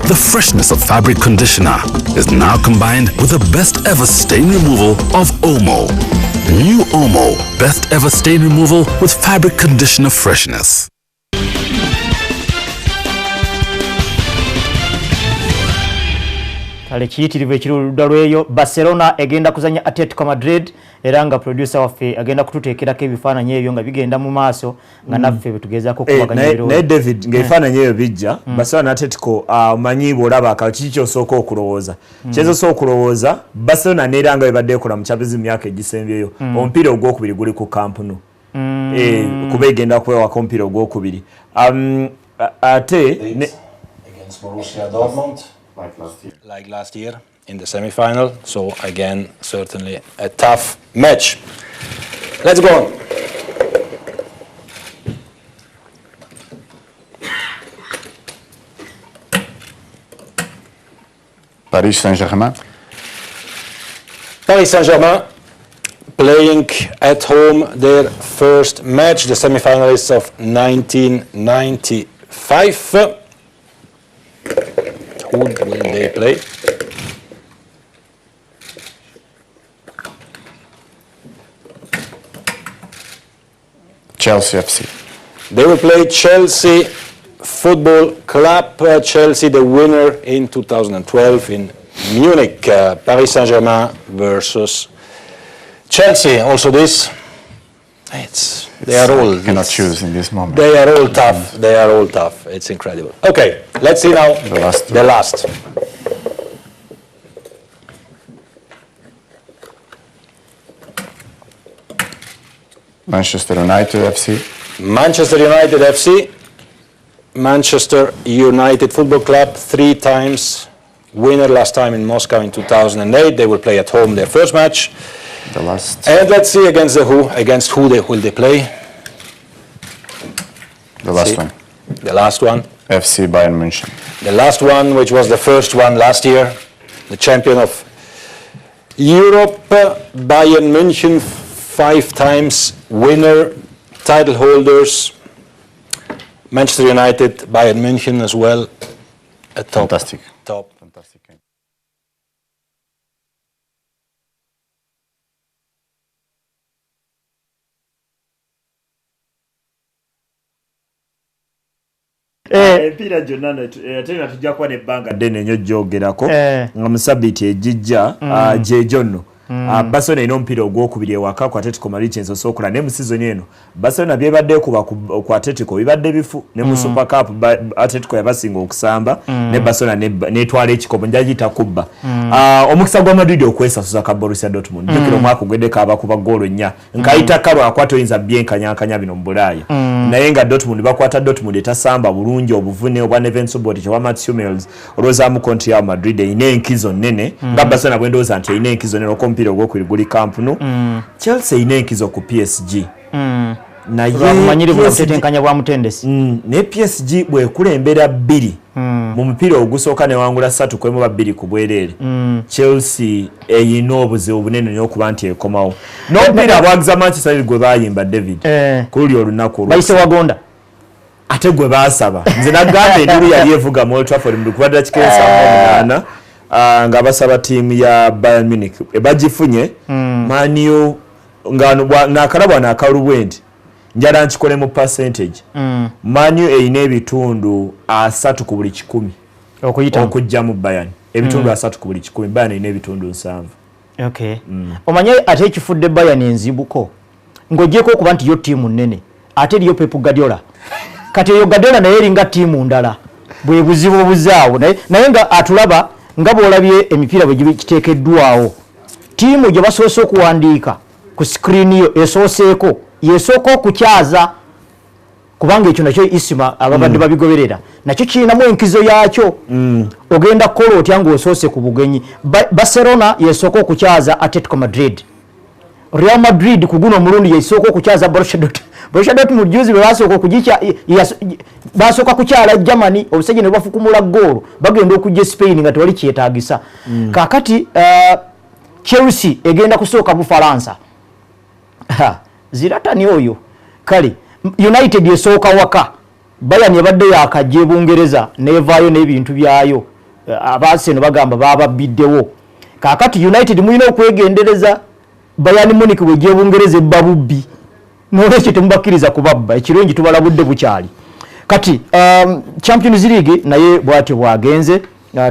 The freshness of fabric conditioner is now combined with the best ever stain removal of Omo. New Omo, best ever stain removal with fabric conditioner freshness. Kale kiyitirivu ekirudda lweyo Barcelona egenda kuzanya Atletico Madrid era nga producer waffe agenda kututeekerako ebifaananyi ebyo nga bigenda mu maaso nga naffe betugezaako kubaganya ebiro. Ne David ng'ebifaananyi ebyo bijja Barcelona Atletico omanyi bw'olaba akalo kiki ky'osooka okulowooza. Ky'osooka okulowooza Barcelona neera nga bwe ekola mu Champions myaka egisembyeyo omupiira ogwokubiri guli ku Camp Nou. Kuba egenda kwewako omupiira ogwokubiri. Ate against Borussia Dortmund. Like last year in the semi-final, so again certainly a tough match. Let's go on. Paris Saint-Germain. Paris Saint-Germain playing at home their first match, the semi-finalists of 1995. Who will they play? Chelsea FC. They will play Chelsea Football Club. Chelsea, the winner in 2012 in Munich. Paris Saint-Germain versus Chelsea. Also this, they are all... You cannot choose in this moment. They are all tough. They are all tough. It's incredible. Okay, let's see now the last. Manchester United FC. Manchester United FC. Manchester United Football Club, 3 times winner, last time in Moscow in 2008. They will play at home their first match. The last. And let's see against who will they play. The last one. The last one. FC Bayern München. The last one, which was the first one last year, the champion of Europe, Bayern München, 5 times winner, title holders. Manchester United, Bayern München as well. A top. Fantastic. Top. Fantastic game. Empira gyonna ate tujja kuba n'ebbanga ddene nnyo gyogerako nga mu sabbiiti ejijja gyejonno Barcelona ino omupiira ogwokubiri ewaka ku Atletico Madrid kyensoose okola ne mu sizoni eno Barcelona byebadde kuba ku Atletico bibadde bifu ne mu Super Cup Atletico yabasinga okusamba ne Barcelona netwala ekikopo njagiyita kubba omukisa gwa Madrid okwesasuza ka Borussia Dortmund jjukira omwaka ogweddeko abakuba goolo 4 nkayita kalo akwata oyinza byenkanyakanya bino mu Bulaaya naye nga Dortmund bakwata Dortmund etasamba bulungi obuvune obwa Neven Subotic obwa Mats Hummels olwozaamu kontri ya Madrid eyina enkizo nnene nga Barcelona bwendowooza nti eyina enkizo nnene omupiira ogwokubiri guli Camp Nou. Chelsea eyina enkizo ku PSG naye ne PSG bwekulembera 2 mu mupiira ogusooka newangula 3 kwemu 2 ku bwereere Chelsea eyina obuzibu bunene nnyo okuba nti ekomawo n'omupiira abwagiza Manchester United gwe bayimba David ku luli olunaku bayise wagonda ate gwe baasaba nze nagamba endulu yali evuga mu Old Trafford mu kubadda kikensa 8 nga basaba tiimu ya Bayern Munich bagifunye Man U nga nakalabwa nakalubwe nti njala nkikole mu percentage Man U eyina ebitundu 3 ku buli 10 okujja mu Bayern ebitundu 3 ku buli 10 Bayern eyina ebitundu 7. Okay. Omanye ate ekifudde Bayern enzibuko ng'ogyeko okuba nti yo tiimu nnene ate eriyo Pep Guardiola kati eyo Guardiola naye eringa tiimu ndala bwe buzibu obuzaawo naye nga atulaba nga bw'olabye emipiira bwe giteekeddwawo tiimu gye basoose okuwandiika ku screen yo esooseeko yesooka okukyaza kubanga ekyo nakyo isima ababadde babigoberera nakyo kirinamu enkizo yaakyo ogenda kukola otya ng'osoose ku bugenyi Barcelona yesooka okukyaza Atletico Madrid Real Madrid ku guno omulundi yesooka okukyaza Borussia Dortmund juzi basooka kukyala Germany obusejje ne bafukumula goolo bagenda okujja Spain nga tewali kyetaagisa kaakati Chelsea egenda kusooka Bufalansa Zlatan oyo kale United yesooka waka Bayern yabadde yakajja Bungereza nevaayo n'ebintu byayo abaaseno bagamba bababiddewo kaakati United mulina okwegendereza Bayern Munich bwe gye Bungereza ebbabubbi n'olwekyo temubakkiriza kubabba ekirungi tubalabudde bukyali kati Champions League naye bwatyo bwagenze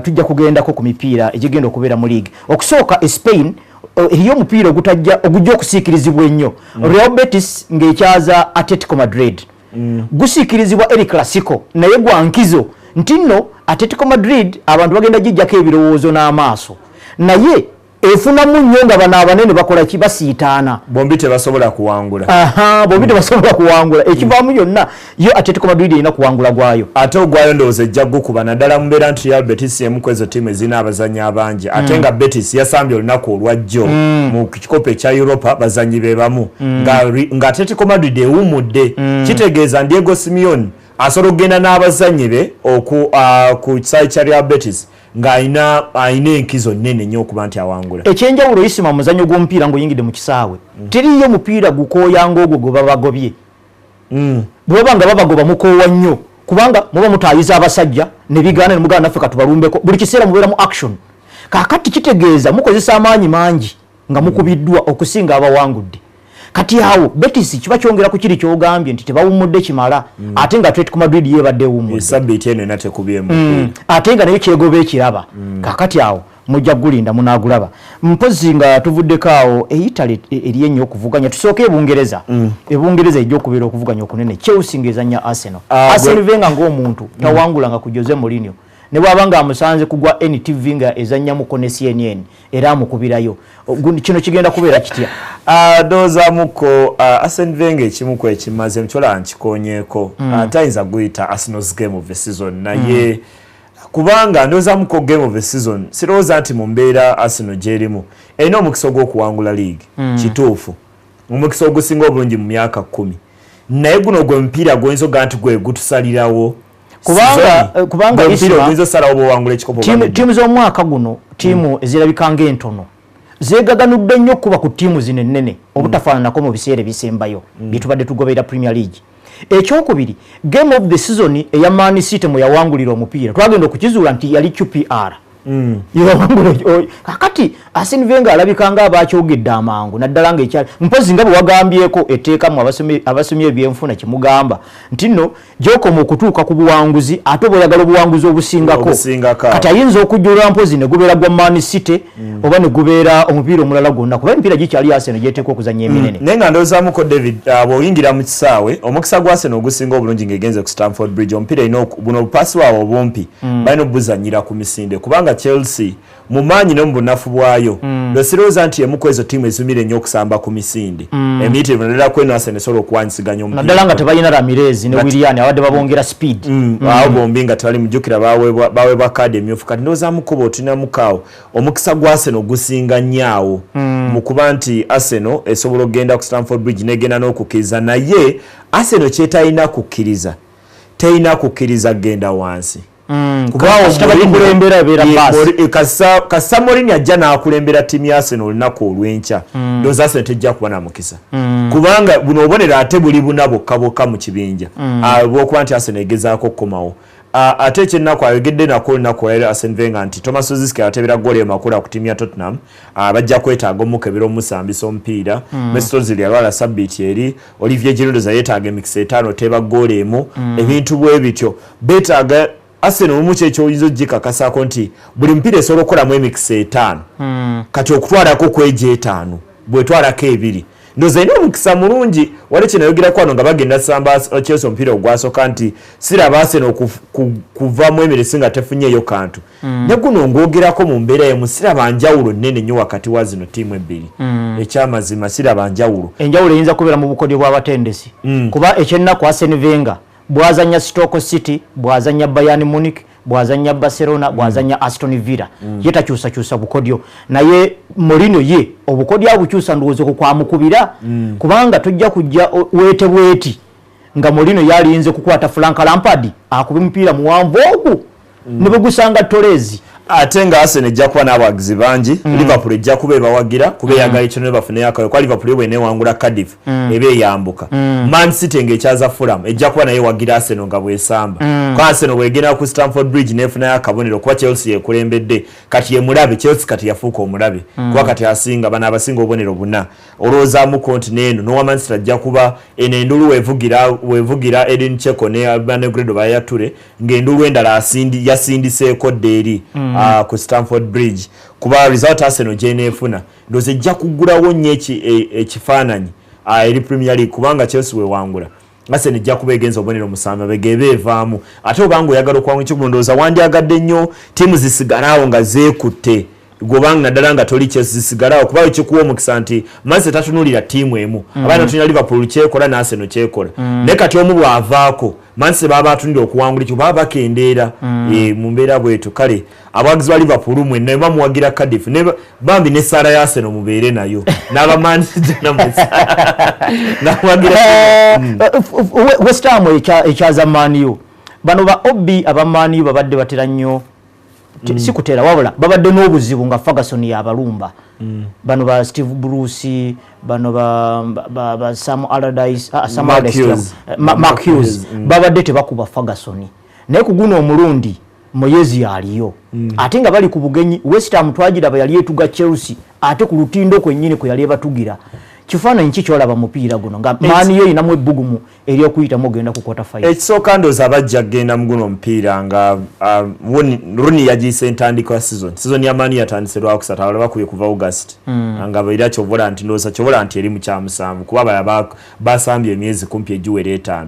tujja kugendako ku mipiira egigenda okubeera mu league okusooka Spain eriyo omupiira ogujja okusiikirizibwa ennyo Real Betis ng'ekyaza Atletico Madrid gusiikirizibwa El Clasico naye gwa nkizo nti nno Atletico Madrid abantu bagenda gijjako ebirowoozo n'amaaso naye efunamu nnyo nga bano abanene bakola kibasiitaana bombi tebasobola kuwangula bombi tebasobola kuwangula ekivaamu yonna yo Atletico Madrid erina kuwangula gwayo ate ogwayo ndowooza ejja gukuba naddala mubeera nti Real Betis emu ku ezo ttiimu ezirina abazannyi abangi ate nga Betis yasambye olunaku olwajjo mu kikopo ekya Europa bazannyi be bamu nga Atletico Madrid ewummudde kitegeeza Diego Simeone asobola okugenda n'abazannyi be ku kisaayi kya Real Betis ng'ayina enkizo nnene nnyo okuba nti awangula ekyenjawulo isima muzannyo gw'omupiira ng'oyingidde mu kisaawe teriyo mupiira gukooyanga ogwo gwe babagobye bwe baba nga babagoba mukoowa nnyo kubanga muba mutaayiza abasajja ne bigaana ne mugaana naffe katubalumbeko buli kiseera mubeera mu action kaakati kitegeeza mukozesa amaanyi mangi nga mukubiddwa okusinga abawangudde kati awo Betis kiba kyongera ku kiri kyogambye nti tebawummudde kimala ate nga Atletico Madrid yebadde ewummudde sabbiiti eno nate kubyemu ate nga naye kyegoba ekiraba kaakati awo mujja gulinda munaagulaba mpozi nga tuvuddeko awo Italy eri ennyo okuvuganya tusooke ebungereza ejja okubeera okuvuganya okunene Chelsea ng'ezannya Arsenal Arsene Wenger ng'omuntu tawangulanga ku Jose Mourinho ne bwaba nga amusanze kugwa NTV nga ezannyamuko ne CNN era amukubirayo kino kigenda kubeera kitya dozaamuko Arsene Wenger ekimuko ekimaze mukyola nkikonyeeko atayinza guyita Arsenal's game of the season naye kubanga ndoza muko game of the season siroza ati mumbeera Arsenal jerimu erina omukisa ogw'okuwangula league kituufu omukisa ogusinga obulungi mu myaka 10 naye guno gwe mupiira gwenzo ganti gwe gutusalirawo kubanga gwenzo salawo bw'owangula ekikopo tiimu z'omwaka guno tiimu ezirabikanga entono zeegaganudde nnyo kuba ku tiimu zino ennene obutafaananako mu biseera ebisembayo bye tubadde tugoberera Premier League. Ekyokubiri, game of the season eya Man City mwe yawangulira omupiira twagenda okukizuula nti yali QPR. Kakati Arsene Wenger alabikanga abakyogedde amangu naddala nga ekyali mpozi nga bwe wagambyeko eteekamu abasomye ebyenfuna kimugamba nti nno gy'okoma okutuuka ku buwanguzi ate bw'oyagala obuwanguzi obusingako kati ayinza okujjula mpozi ne gubeera gwa Man City oba ne gubeera omupiira omulala gwonna kuba emipiira gikyali Arsenal gyeteekwa okuzannya eminene. Naye nga ndowoozamuko David bw'oyingira mu kisaawe omukisa gwa Arsenal ogusinga obulungi ng'egenze ku Stamford Bridge omupiira ino buno obupaasi bwabwe obumpi balina obuzannyira ku misinde kubanga Chelsea mu maanyi no mu bunafu bwayo lwesirowooza nti emu ku ezo ttiimu ezumire ennyo okusamba ku misinde emiyitirivu naddala kweno Arsenal esobola okuwanyisiganya omupiira naddala nga tebalina Ramirez ne Willian awadde babongera speed awo bombi nga tebali mujjukira baweebwa kaadi emyufu kati ndowoozamuko bw'otulinamukaawo omukisa gwa Arsenal gusinga nnyo mu kuba nti Arsenal esobola okugenda ku Stamford Bridge n'egenda n'okukkiriza naye Arsenal kyetalina kukkiriza terina kukkiriza kgenda wansi kasa Mourinho ajja n'akulembera ttiimu ya Arsenal olunaku olw'enkya ndowooza Arsenal tejja kuba na mukisa kubanga buno obonera ate buli buna bwokka mu kibinja bw'okuba nti Arsenal egezaako okukomawo ate ekyennaku ayogedde nako olunaku olwaleero Arsene Wenger nti Thomas Tuchel atebera ggoolo emakula ku ttiimu ya Tottenham bajja kwetaaga omukebera omusambisa omupiira Mesut Ozil yalwala sabbiiti eri Olivier Giroud yeetaaga emikisa 5 teba ggoolo emu ebintu bwe bityo beetaaga Arsenal omuche ekyoyinza ogikakasaako nti buli mupiira esobola okukolamu emikisa 5 kati okutwalako kwejo 5 bwetwalako 2 ndowooza ina omukisa mulungi wali kyenayogerako wano nga bagenda samba Chelsea omupiira ogwasooka nti siraba Arsenal kuvamu emirisi nga tefunyeeyo kantu ne guno ng'ogerako mu mbeera yemu siraba njawulo nnene nnyo wakati wa zino ttiimu ebbiri ekyamazima siraba njawulo enjawulo eyinza kubeera mu bukodyo bw'abatendesi kuba ekyennaku Arsene Wenger bwazanya Stoke City bwazanya Bayern Munich bwazanya Barcelona bwazanya Aston Villa yetakyusa bukodyo naye Mourinho ye obukodyo abukyusa ndowooza kwamukubira kubanga tujja kujja wete bweti nga Mourinho yalinze kukwata Frank Lampard akuba mupiira muwanvu ogwo ne bagusanga Torres ate nga Arsenal ejja kuba n'abawagizi bangi Liverpool ejja kuba ebawagira kuba eyagala ekyo ne bafune yakayo kwa Liverpool bwe newangula Cardiff ebe eyambuka Man City ng'ekyaza Fulham ejja kuba naye wagira Arsenal nga bwesamba kwa Arsenal bwegenda ku Stamford Bridge nefuna yakabonero kuba Chelsea yekulembedde kati ye mulabe Chelsea kati yafuuka omulabe kuba kati asinga bana abasinga obonero buna olowoozamu kontineno no Man City ajja kuba enendulu wevugira Edin Dzeko ne Alban Negredo bayature ng'endulu endala yasindiseeko ddeeri ku Stamford Bridge kuba result Arsenal jenefuna ndoze ejja kugulawo nnyo ekifaananyi eri Premier League kubanga Chelsea wewangula Arsenal ejja kuba egenza obonero musanvu begebe evaamu ate obanga oyagala okuwangula ekyo ndowooza wandyagadde nnyo ttiimu zisigalawo nga zeekutte gobanga naddala nga toli Chelsea zisigalawo kuba ekikuwa omukisa nti Man City tatunuulira ttiimu emu abaana tulina Liverpool kyekola ne Arsenal kyekola naye kati omu bw'avaako Man City baba batunira okuwangula ekyo baba bakendeera mu mbeera bwetu kale abawagizi ba Liverpool mwenna eba muwagira Cardiff ne bambi ne Sara ya Arsenal mubeere nayo n'aba Man City West Ham ekyaza Man U bano ba Obi aba Man U babadde batera nnyo sikutera wabula babadde n'obuzibu nga Ferguson yabalumba bano ba Steve Bruce bano ba Sam Allardyce Mark Hughes babadde tebakuba Ferguson naye kuguno omulundi Moyezi aliyo ate nga bali ku bugenyi West Ham twagiraba yali etuga Chelsea ate ku lutindo kwennyini kwe yali ebatugira kifaananyi nki kyolaba mupiira guno nga maani yo inamu ebbugumu eri okuyitamu ogenda ku quarter final ekisooka ndowooza abajja kgenda mu guno omupiira nga Rooney yagiyise entandikwa ya season ya maani yatandise lwakusatu abalala bakubye kuva August nga baira kyobola nti ndowooza kyobola nti eri mu kyamusanvu kuba abalala basambye emyezi kumpi egiwera 5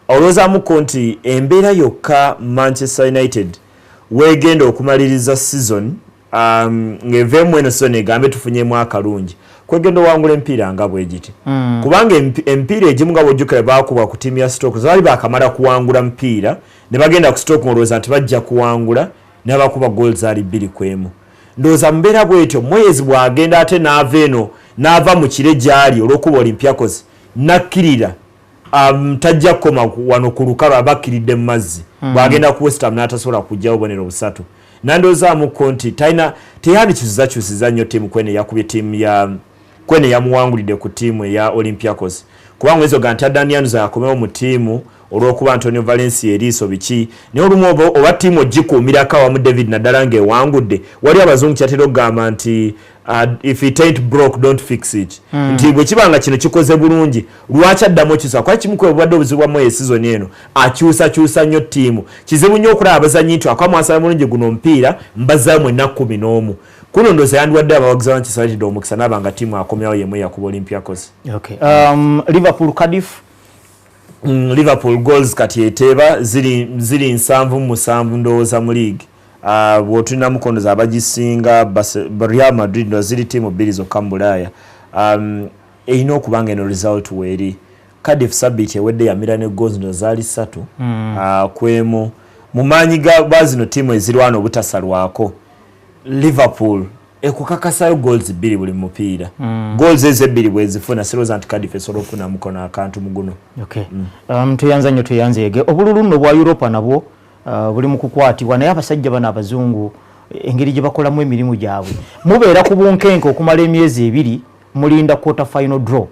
olowoozamuko nti embeera yokka Manchester United wegenda okumaliriza season ng'eveemu eno season egambe tufunyemu akalungi kwegenda wangula empiira nga bwegiti kubanga empiira egimu nga bwojjukira bakuba ku ttiimu ya Stoke zaali bakamala kuwangula mpiira ne bagenda ku Stoke olowooza nti bajja kuwangula n'abakuba goals ali 2-1 ndoza mbera bwetyo mwezi bwagenda ate n'aveno n'ava mu kire gyali olwokuba Olympiacos nakkirira tajja koma wano ku lukalo abakiridde mu mazzi bwagenda ku West Ham n'atasobola kujjawo obonero busatu nandozaamu konti teyandi kyusiza nnyo ttiimu kwene yakubye ttiimu ya kwene yamuwangulidde ku ttiimu eya Olympiacos kubanga ezo ganti Daniels akomewo mu ttiimu olw'okuba Antonio Valencia eriiso biki naye olumu oba ttiimu ogikuumirako awamu David naddala ng'ewangudde wali abazungu kyatera okugamba nti if it ain't broke don't fix it nti bwe kibanga kino kikoze bulungi lwaki addamu okyusa kwa kimu kwebwadde obuzibu bwamu esizoni eno akyusakyusa nnyo ttiimu kizibu nnyo okulaba abazanyi nti akamwasala mulungi guno omupiira mbazaamu ennaku 11 kuno ndoza yandiwadde abawagizi abankisalitidde omukisa n'abanga ttiimu akomyawo yemu yakuba Olympiacos. Okay. Liverpool Cardiff Liverpool goals kati eteba ziri 7-7 ndowooza mu league bwotulina mukondoza abagisinga Real Madrid ndo ziri ttiimu 2 zokka mu Bulaaya erina okubanga eno result weeri Cardiff sabbiiti ewedde yamira ne goals ndo zaali 3 kwemu mu maanyi ga zino ttiimu ezirwana obutasalwako Liverpool ekukakasayo goals 2 buli mupiira goals ezo 2 bwezifuna siroza nti Cardiff esobola okufuna mukono akantu muguno. Okay. Tuyanza nnyo tuyanzeege obululu nno bwa Europa nabwo buli mu kukwatibwa naye abasajja bano abazungu engeri gye bakolamu emirimu gyabwe mubeera ku bunkenke okumala emyezi 2 mulinda quarter final draw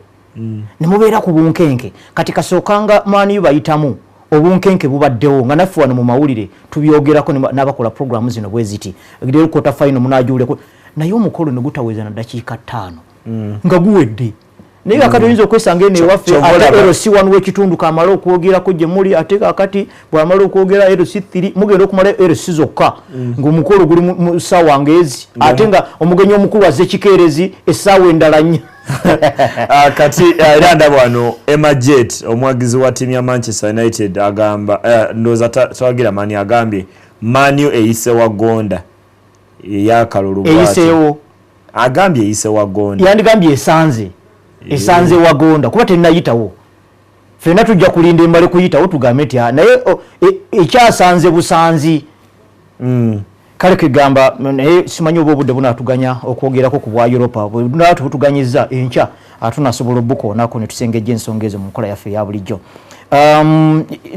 ne mubeera ku bunkenke kati kasookanga maani bayitamu obunkenke bubaddewo nga naffe wano mu mawulire tubyogerako n'abakola programu zino bwe ziti egidde quarter final munajuuleko naye omukolo ne gutaweza na dakiika 5 nga guwedde naye akati oyinza okwesanga eno ewaffe LC1 w'ekitundu kamala okwogerako gye muli ate kakati bwamala okwogera LC3 mugenda okumala LC zokka ng'omukolo guli mu ssaawa ng'ezi ate nga omugenyi omukulu azze kikeerezi essaawa endala nnya kati era ndaba wano Emma Jet omwagizi wa ttiimu ya Manchester United agamba ndowooza twagira mani agambye Manu eyise wa Gonda eyakalulu eyiseewo agambye eyise wa Gonda yandigambye esanze wa Gonda kuba tennayitawo ffenna tujja kulinda embale kuyitawo tugambe nti naye ekyasanze busanzi kale kegamba naye simanyi oba obudde bunaatuganya okwogerako ku bwa Europa bwenaatutuganyizza enkya atunasobola obukoonako ne tusengejja ensonga ezo mu nkola yaffe eya bulijjo.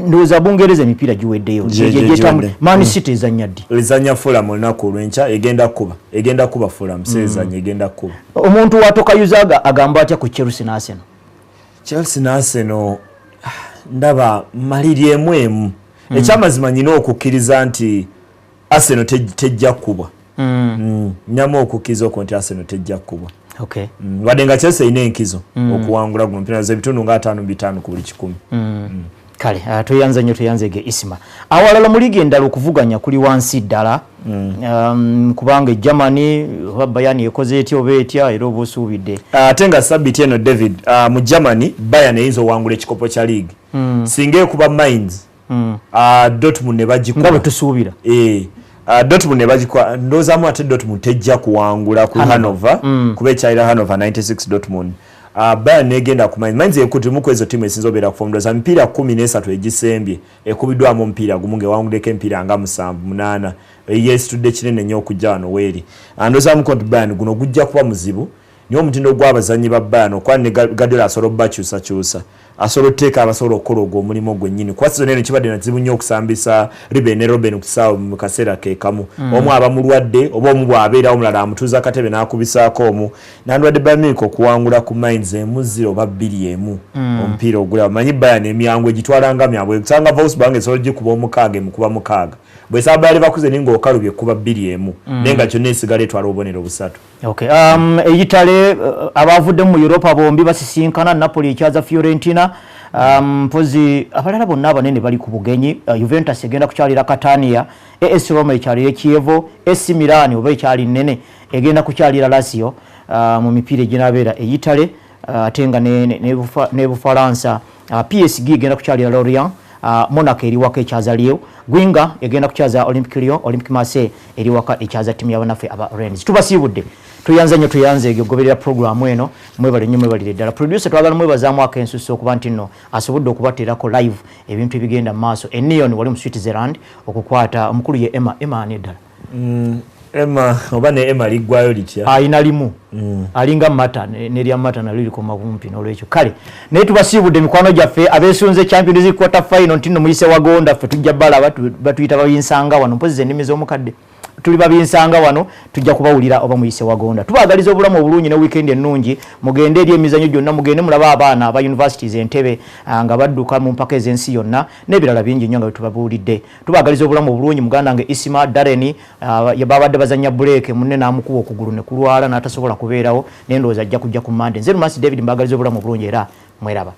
Ndowooza Bungereza emipiira giweddeyo Man City ezannya ddi ezannya Fulham olunaku olw'enkya egenda kuba Fulham seezannya egenda kuba omuntu watokayuza agamba atya ku Chelsea n'Arsenal ndaba maliryemu emu ekyamazima nyina okukkiriza nti Arsenal tejja kubwa nyamu okukkiriza okwo nti Arsenal tejja kubwa. Okay. Wadde nga Chelsea ine enkizo okuwangula guno mpira z'ebitundu nga 5-5 ku buli 10. Kale tuyanza nnyo tuyanzege Isima awalala mu ligi endala okuvuganya kuli wansi ddala kubanga Germany Bayern ekoze etya oba etya era oba osuubidde ate nga sabbiiti eno David mu Germany Bayern eyinza owangula ekikopo kya league singa ekuba Mainz Dortmund ne bagikuba nga bwe tusuubira Dortmund ne bagikwa ndozaamu ate Dortmund tejja kuwangula ku Hanover kuba ekyalira Hanover 96 Dortmund Bayern negenda ku Mainz ekutimu ku ezo timu esinza obeera ku ndoza mpira 13 egisembye ekubiddwamu omupiira gumu ng'ewangudeko empiira nga 7-8 yeesitudde kinene nnyo okujja wano weeri ndozaamu konti Bayern guno gujja kuba muzibu niyo omutindo gw'abazannyi ba Bayern okuba ne Guardiola asobola obbakyusakyusa asobola oteeka abasobola okukola ogwo omulimu gwennyini kuba sizoni eno kibadde nazibu nnyo okusambisa Ruben ne Robben ku kisaawe mu kaseera keekamu omu aba mulwadde oba omu bw'abeerawo omulala amutuuza akatebe n'akubisaako omu nandwadde Bayern okuwangula ku Mainz 1-0 oba 2-1 omupiira ogulaba manyi Bayern emyangu egitwalanga myabwe kusanga Wolfsburg esobola gikuba 6 emukuba 6 bwesaba Bayern bakuze ninga okalubye kuba 2-1 naye nga kyonna esigala etwala obubonero busatu. Okay. Eyitale abavuddemu mu Europa bombi basisinkana Napoli ekyaza Fiorentina mpozi abalala bonna abanene bali ku bugenyi Juventus egenda kukyalira Catania AS Roma ekyalira Chievo AC Milan oba ekyali nnene egenda kukyalira Lazio mu mipiira eginabeera eyitale ate nga ne Bufaransa PSG egenda kukyalira Lorient Monaco eri waka ekyaza Lyon Gwinga egenda kukyaza Olympique Lyon Olympique Marseille eri waka ekyaza timu y'abanafe aba Rennes tubasiibudde tuyanze egoberera program eno mwebale nnyo mwebalire ddala producer twagala mwebazaamu akensuso okuba nti nno asobodde okubateerako live ebintu ebigenda mu maaso enion wali mu Switzerland okukwata omukulu ye Emma ani ddala Emma oba ne Emma liggwayo litya ayina limu alinga mata nerya mata naliri koma kumpi n'olwekyo kale naye tubasiibudde mikwano gyaffe abeesunze Champions League quarter final ntino muyise wagonda ffe tujja bala batuyita babinsanga wano mpozi ennimi z'omukadde tuli babinsanga wano tujja kubawulira oba muyise wagonda tubagaliza obulamu obulungi ne weekend ennungi mugende eri emizanyo gyonna mugende mulaba abaana aba universities Entebbe nga badduka mu mpaka ez'ensi yonna n'ebirala bingi nnyo nga tubabuulidde tubagaliza obulamu obulungi muganda nge Isima Dareni yababadde bazanya break munne n'amukuba okugulu ne kulwala n'atasobola kubeerawo naye ndowooza ajja kujja ku Monday nze Lumansi David mbagaliza obulamu obulungi era mweraba